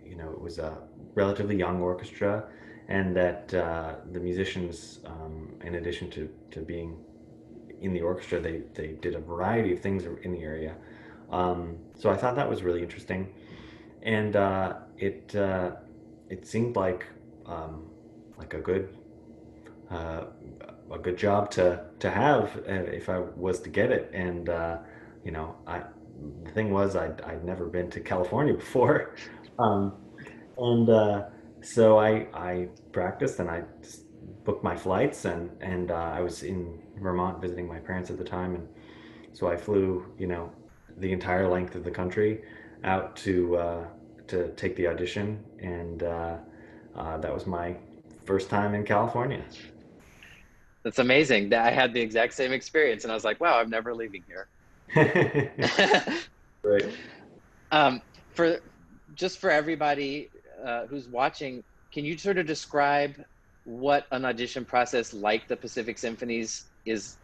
it was a relatively young orchestra, and that the musicians, in addition to being in the orchestra, they did a variety of things in the area. So I thought that was really interesting, and it seemed like uh, a good job to have if I was to get it. And I the thing was I'd never been to California before, um, and so I practiced and I just booked my flights, and I was in Vermont visiting my parents at the time, and so I flew, the entire length of the country out to take the audition, and that was my first time in California. That's amazing. That I had the exact same experience, and I was like, wow, I'm never leaving here. Right. um, for just for everybody who's watching, can you sort of describe what an audition process like the Pacific Symphonies is?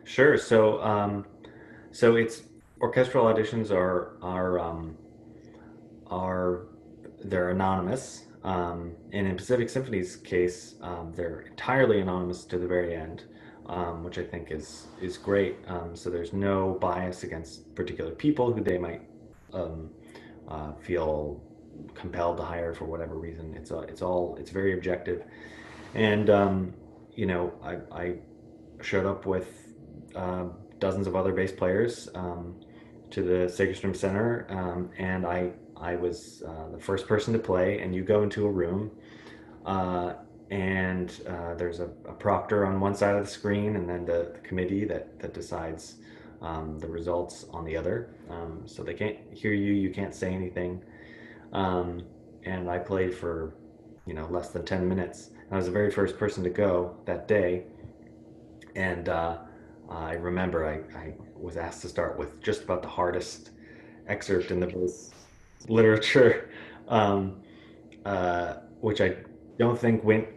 Sure. So it's orchestral auditions are they're anonymous, and in Pacific Symphony's case, they're entirely anonymous to the very end, which I think is great. So there's no bias against particular people who they might um, feel compelled to hire for whatever reason. It's very objective, and I showed up with dozens of other bass players to the Segerstrom Center, and I was the first person to play. And you go into a room, uh, and there's a proctor on one side of the screen, and then the committee that decides the results on the other. So they can't hear you, you can't say anything. Um, and I played for less than 10 minutes. I was the very first person to go that day, and I remember I was asked to start with just about the hardest excerpt in the bass literature, um, which I don't think went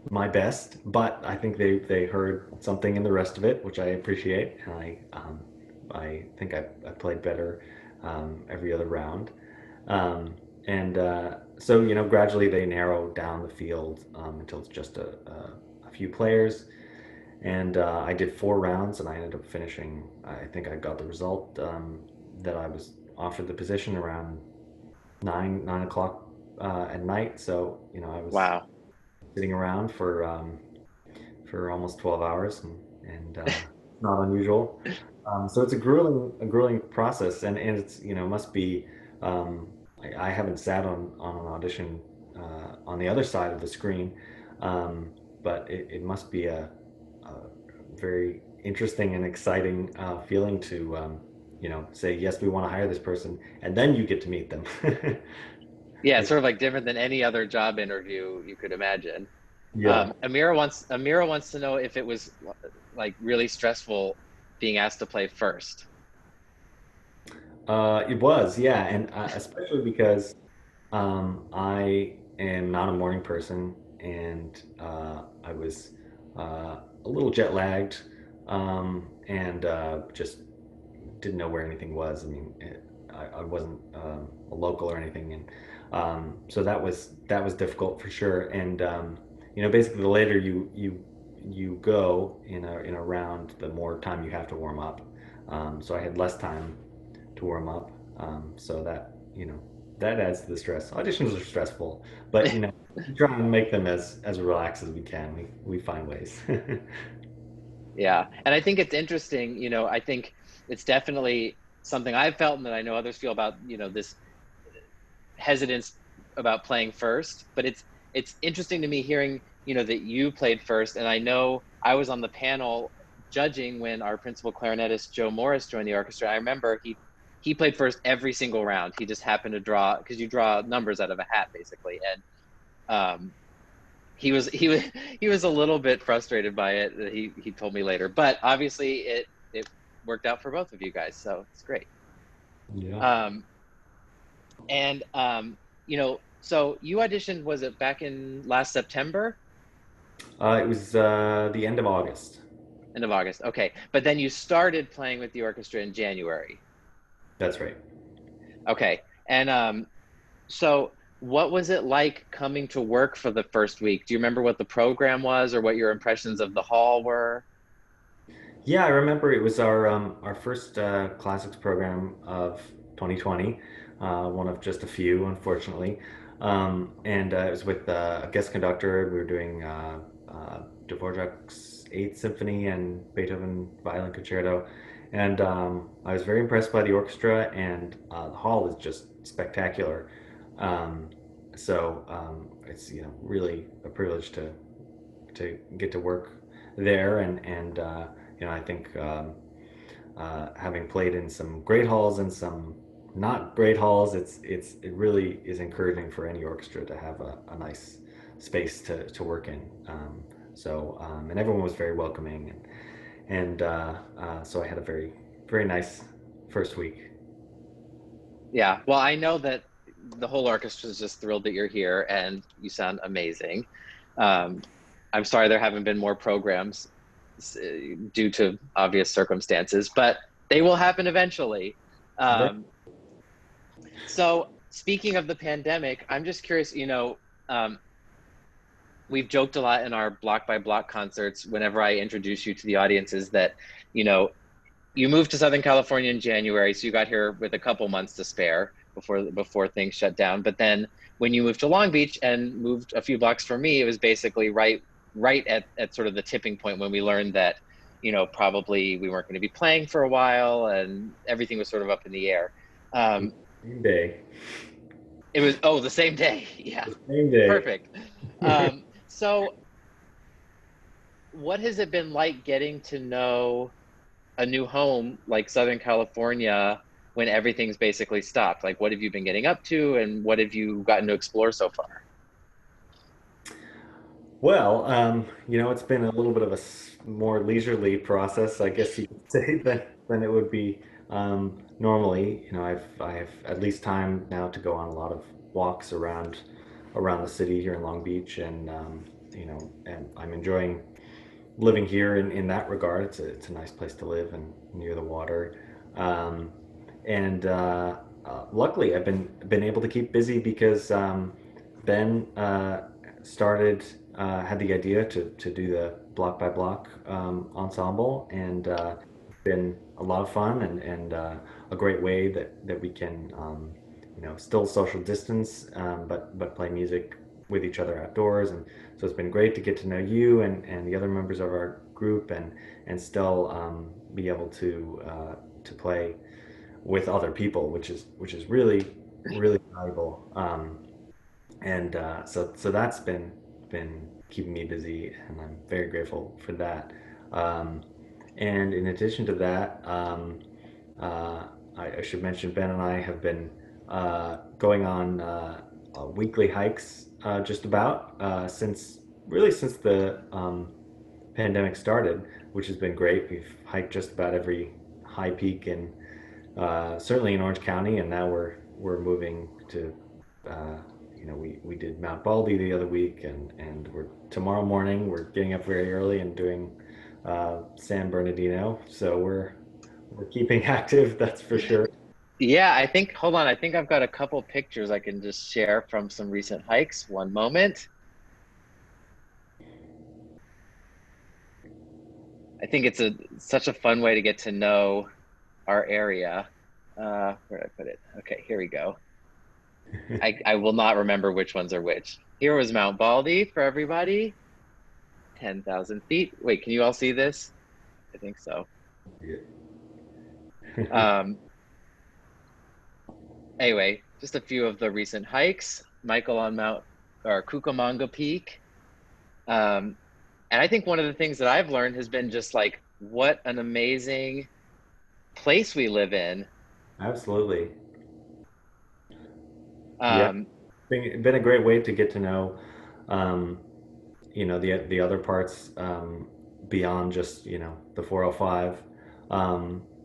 my best, but I think they heard something in the rest of it, which I appreciate, and I think I played better every other round, and so gradually they narrow down the field until it's just a few players, and I did 4 rounds, and I ended up finishing. I think I got the result that I was offered the position around 9 o'clock at night. So I was Wow. sitting around for almost 12 hours, and not unusual. So it's a grueling process, and it's must be. I haven't sat on an audition on the other side of the screen, but it must be a very interesting and exciting feeling to say yes, we want to hire this person, and then you get to meet them. Yeah, it's sort of like different than any other job interview you could imagine. Yeah. Amira wants to know if it was like really stressful being asked to play first. It was, yeah, and especially because I am not a morning person, and I was a little jet lagged, and just didn't know where anything was. I mean, I wasn't a local or anything, and so that was difficult for sure. And basically, the later you go in a round, the more time you have to warm up. So I had less time to warm up. So that, that adds to the stress. Auditions are stressful, but we try and make them as relaxed as we can. We find ways. Yeah. And I think it's interesting, I think it's definitely something I've felt and that I know others feel about, this hesitance about playing first, but it's interesting to me hearing, that you played first. And I know I was on the panel judging when our principal clarinetist Joe Morris joined the orchestra. I remember he played first every single round. He just happened to draw, because you draw numbers out of a hat basically. And he was a little bit frustrated by it. He told me later, but obviously it worked out for both of you guys, so it's great. Yeah. And so you auditioned, was it back in last September? It was the end of August. End of August, okay. But then you started playing with the orchestra in January. That's right. Okay. And so what was it like coming to work for the first week? Do you remember what the program was or what your impressions of the hall were? Yeah, I remember it was our first classics program of 2020, one of just a few, unfortunately. And it was with a guest conductor. We were doing Dvorak's Eighth Symphony and Beethoven Violin Concerto, and I was very impressed by the orchestra, and the hall is just spectacular. Um, so it's really a privilege to get to work there, and I think having played in some great halls and some not great halls, it really is encouraging for any orchestra to have a nice space to work in. And everyone was very welcoming, and so I had a very very nice first week. Yeah, well, I know that the whole orchestra is just thrilled that you're here and you sound amazing. Um, I'm sorry there haven't been more programs due to obvious circumstances, but they will happen eventually. Um, so speaking of the pandemic, I'm just curious, um, we've joked a lot in our block by block concerts whenever I introduce you to the audiences that, you know, you moved to Southern California in January, so you got here with a couple months to spare before things shut down. But then when you moved to Long Beach and moved a few blocks from me, it was basically right at sort of the tipping point when we learned that, probably we weren't going to be playing for a while and everything was sort of up in the air. Um, Same day. it was the same day. Yeah, Same day. perfect. So what has it been like getting to know a new home like Southern California when everything's basically stopped? Like, what have you been getting up to, and what have you gotten to explore so far? Well, it's been a little bit of a more leisurely process, I guess you could say, than it would be normally. I have at least time now to go on a lot of walks around the city here in Long Beach, and I'm enjoying living here in that regard. It's a nice place to live and near the water, um, and luckily I've been able to keep busy because Ben started had the idea to do the block by block ensemble, and it's been a lot of fun, and a great way that we can still social distance, but play music with each other outdoors. And so it's been great to get to know you and the other members of our group, and still be able to play with other people, which is really really valuable. And so that's been keeping me busy, and I'm very grateful for that. Um, and in addition to that, I should mention Ben and I have been going on weekly hikes just about since the pandemic started, which has been great. We've hiked just about every high peak in certainly in Orange County, and now we're moving to we did Mount Baldy the other week, and tomorrow morning we're getting up very early and doing San Bernardino. So we're keeping active, that's for sure. Yeah, hold on, I think I've got a couple pictures I can just share from some recent hikes. One moment. I think it's such a fun way to get to know our area. Where did I put it? Okay, here we go. I will not remember which ones are which. Here was Mount Baldy for everybody. 10,000 feet. Wait, can you all see this? I think so. Um, anyway, just a few of the recent hikes. Michael on Mount or Cucamonga Peak. And I think one of the things that I've learned has been just like what an amazing place we live in. Absolutely. Yeah, Um, been a great way to get to know, um, the other parts beyond just the 405.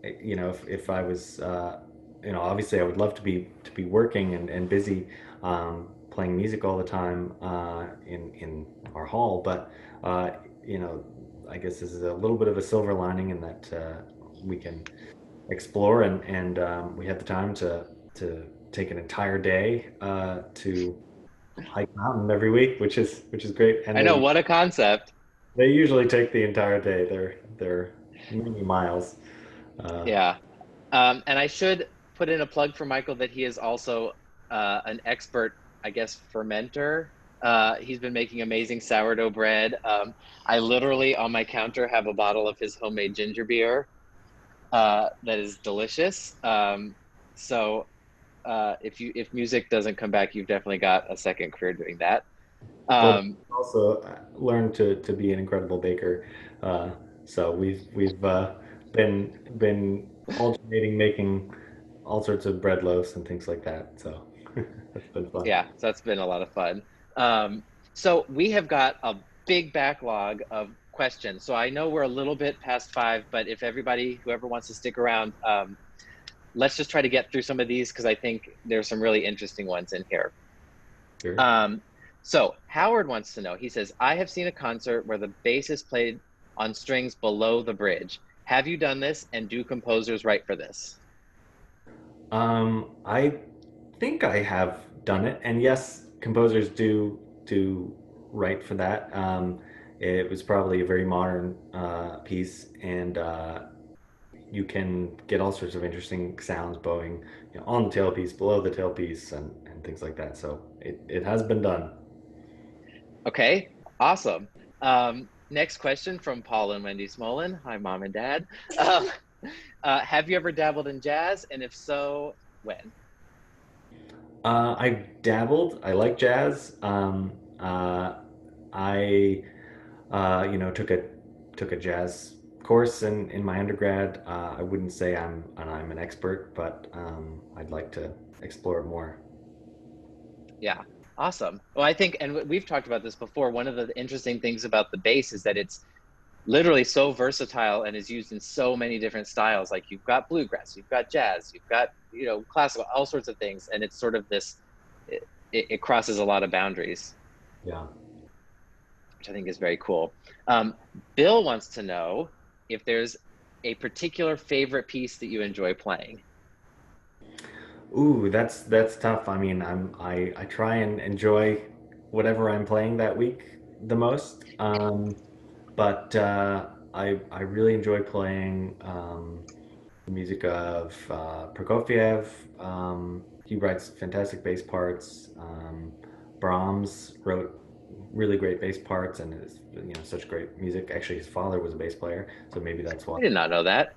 If I was, obviously I would love to be working and busy, playing music all the time in our hall, but uh, you know, I guess this is a little bit of a silver lining in that we can explore and we had the time to take an entire day to hike a mountain every week, which is great. And I know, they what a concept. they usually take the entire day. They're many miles. Uh, Yeah. And I should put in a plug for Michael that he is also an expert, I guess, fermenter. He's been making amazing sourdough bread. I literally on my counter have a bottle of his homemade ginger beer that is delicious. If music doesn't come back, you've definitely got a second career doing that. but Um, also learned to be an incredible baker. Uh, so we've been alternating making all sorts of bread loaves and things like that. So that's been fun. yeah, so that's been a lot of fun. So we have got a big backlog of questions. So I know we're a little bit past 5, but if everybody, whoever wants to stick around, let's just try to get through some of these because I think there's some really interesting ones in here. Sure. So Howard wants to know, he says, I have seen a concert where the bass is played on strings below the bridge. Have you done this and do composers write for this? I think I have done it, and yes, composers do write for that. It was probably a very modern piece, and you can get all sorts of interesting sounds bowing, on the tailpiece, below the tailpiece, and things like that. So it has been done. Okay, awesome. Next question from Paul and Wendy Smolen. Hi, mom and dad. Um, have you ever dabbled in jazz? And if so, when? I dabbled. I like jazz. I took a jazz course in my undergrad. I wouldn't say I'm an expert, but I'd like to explore it more. Yeah, awesome. Well, I think, and we've talked about this before, one of the interesting things about the bass is that it's literally so versatile and is used in so many different styles. Like you've got bluegrass, you've got jazz, you've got, classical, all sorts of things. And it's sort of this, it crosses a lot of boundaries, Yeah. which I think is very cool. Bill wants to know if there's a particular favorite piece that you enjoy playing. Ooh, that's tough. I mean, I try and enjoy whatever I'm playing that week the most. But I really enjoy playing the music of Prokofiev. He writes fantastic bass parts. Brahms wrote really great bass parts and is such great music. Actually, his father was a bass player, so maybe that's why. I did not know that.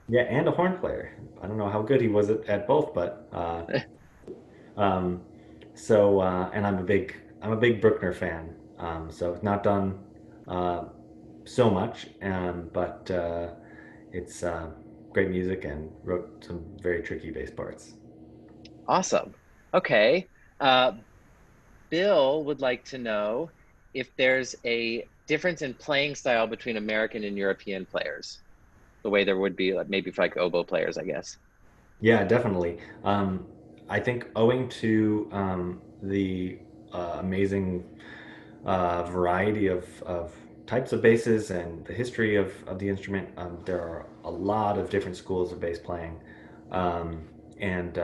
Yeah, and a horn player. I don't know how good he was at both, but um, and I'm a big Bruckner fan. So not done uh, so much, but it's great music and wrote some very tricky bass parts. Awesome. Okay. Bill would like to know if there's a difference in playing style between American and European players, the way there would be like maybe for like oboe players, I guess. Yeah, definitely. I think owing to the amazing variety of types of basses and the history of the instrument, there are a lot of different schools of bass playing. And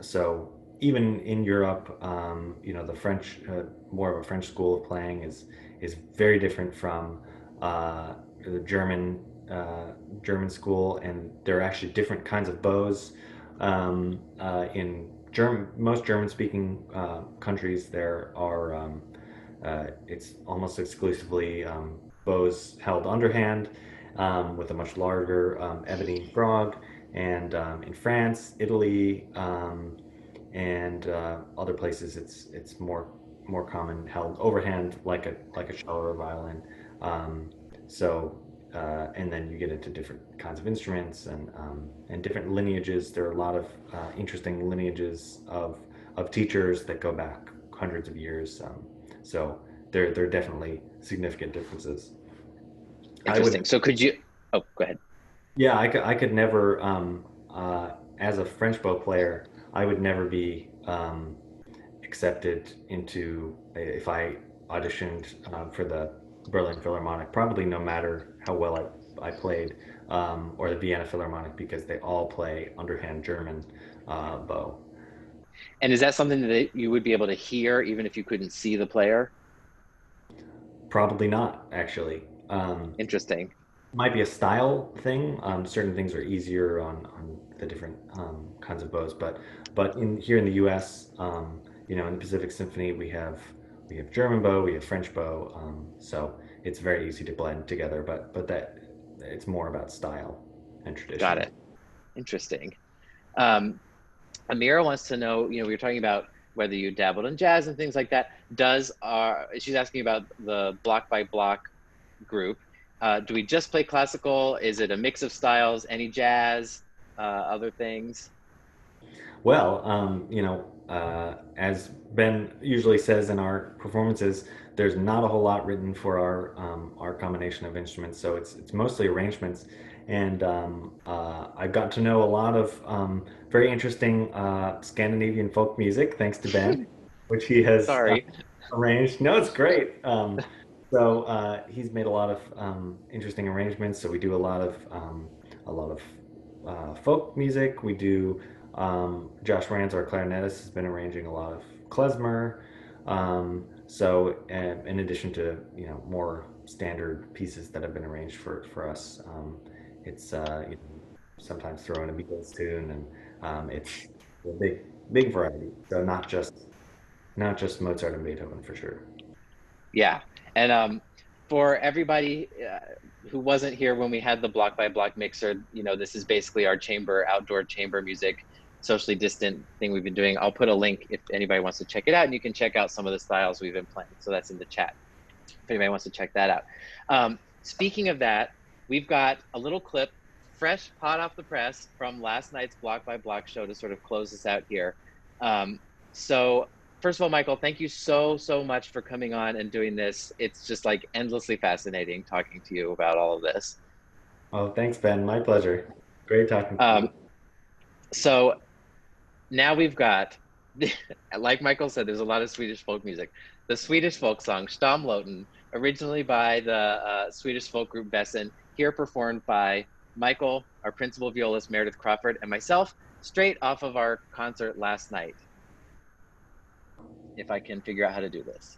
so even in Europe, the French, more of a French school of playing is very different from the German German school, and there are actually different kinds of bows. In most German-speaking countries, there are it's almost exclusively bows held underhand with a much larger ebony frog. And in France, Italy, and other places, it's more common held overhand, like a cello or violin. Um, so and then you get into different kinds of instruments and different lineages. There are a lot of interesting lineages of teachers that go back hundreds of years. So there are definitely significant differences. I Interesting. would, So could you, oh, go ahead. yeah, I could never, as a French bow player, I would never be accepted into, if I auditioned for the Berlin Philharmonic, probably no matter how well I played, or the Vienna Philharmonic, because they all play underhand German bow. And is that something that you would be able to hear even if you couldn't see the player? Probably not, actually. Interesting. Might be a style thing. Certain things are easier on the different kinds of bows, but here in the U.S., in the Pacific Symphony, we have German bow, we have French bow, so it's very easy to blend together. But that it's more about style and Got tradition. it. Interesting. Um, Amira wants to know, we were talking about whether you dabbled in jazz and things like that. She's asking about the block by block group. Do we just play classical? Is it a mix of styles? Any jazz? Other things? Well, as Ben usually says in our performances, there's not a whole lot written for our combination of instruments, so it's mostly arrangements. And I've got to know a lot of very interesting Scandinavian folk music, thanks to Ben, which he has Sorry. arranged. No, it's great. So he's made a lot of interesting arrangements. So we do a lot of folk music. We do. Josh Rands, our clarinetist, has been arranging a lot of klezmer. So, in addition to more standard pieces that have been arranged for us, it's sometimes throw in a Beatles tune, and it's a big variety. So not just Mozart and Beethoven for sure. Yeah. And for everybody who wasn't here when we had the block by block mixer, this is basically our outdoor chamber music, socially distant thing we've been doing. I'll put a link if anybody wants to check it out, and you can check out some of the styles we've been playing. So that's in the chat if anybody wants to check that out. Speaking of that, we've got a little clip, fresh, hot off the press from last night's block by block show to sort of close us out here. So first of all, Michael, thank you so much for coming on and doing this. It's just like endlessly fascinating talking to you about all of this. Oh, thanks, Ben. My pleasure. Great talking to you. So now we've got, like Michael said, there's a lot of Swedish folk music. The Swedish folk song Stamlåten, originally by the Swedish folk group Vessen, here performed by Michael, our principal violist Meredith Crawford, and myself, straight off of our concert last night. If I can figure out how to do this.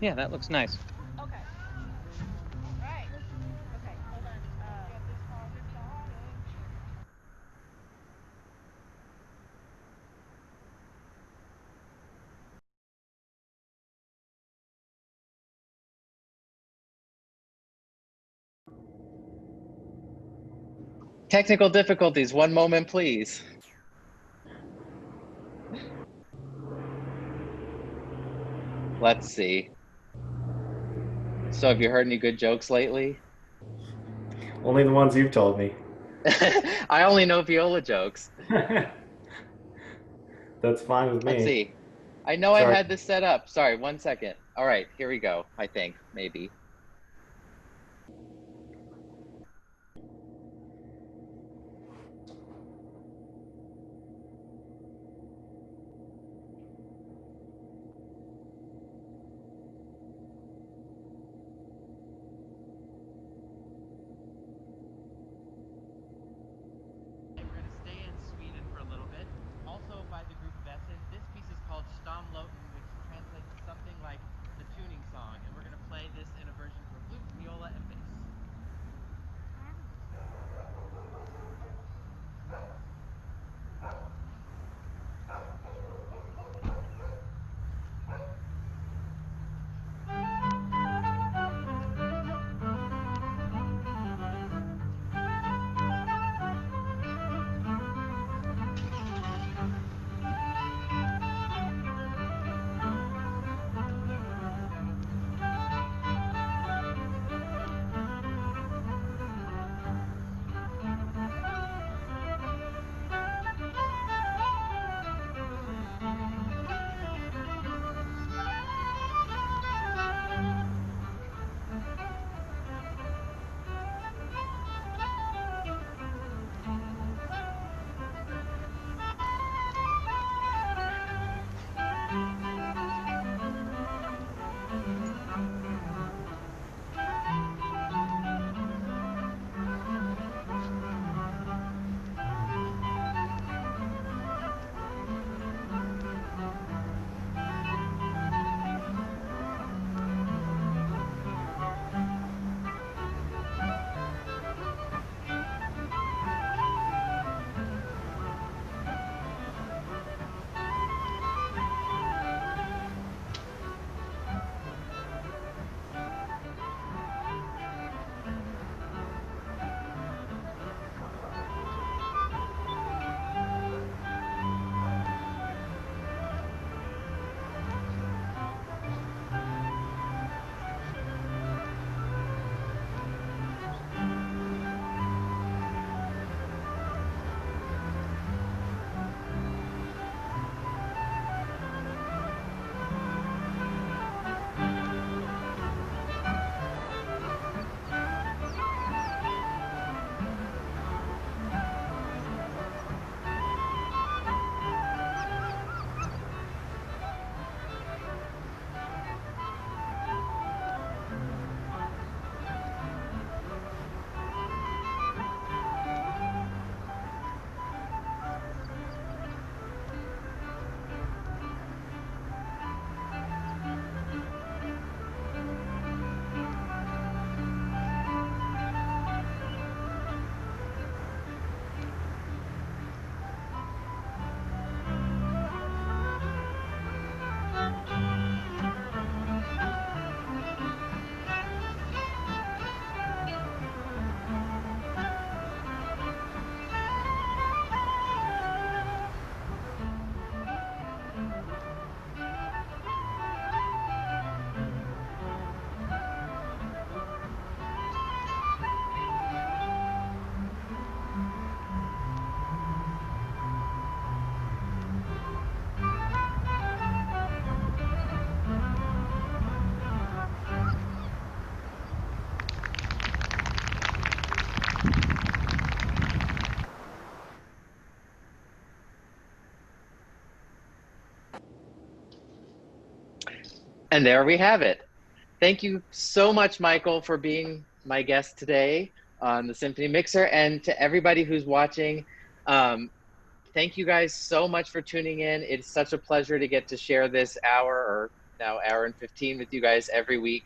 Yeah, that looks nice. Okay. Right. Okay, hold on. Technical difficulties, one moment, please. Let's see. So have you heard any good jokes lately? Only the ones you've told me. I only know viola jokes. That's fine with me. Let's see. I know Sorry. I had this set up. Sorry, 1 second. All right, here we go. I think, maybe. And there we have it. Thank you so much, Michael, for being my guest today on the Symphony Mixer. And to everybody who's watching, thank you guys so much for tuning in. It's such a pleasure to get to share this hour, or now hour and 15, with you guys every week.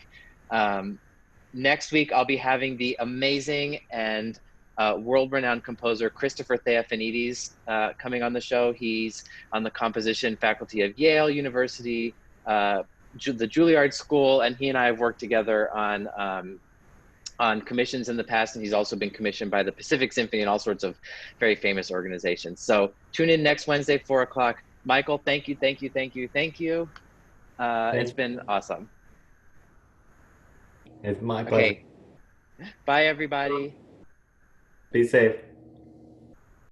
Next week, I'll be having the amazing and world-renowned composer Christopher Theophanides coming on the show. He's on the composition faculty of Yale University, the Juilliard School, and he and I have worked together on commissions in the past, and he's also been commissioned by the Pacific Symphony and all sorts of very famous organizations. So tune in next Wednesday, 4 o'clock. Michael, thank you, thank you, thank you, thank you. It's been awesome. It's my pleasure. Okay, bye everybody. Be safe.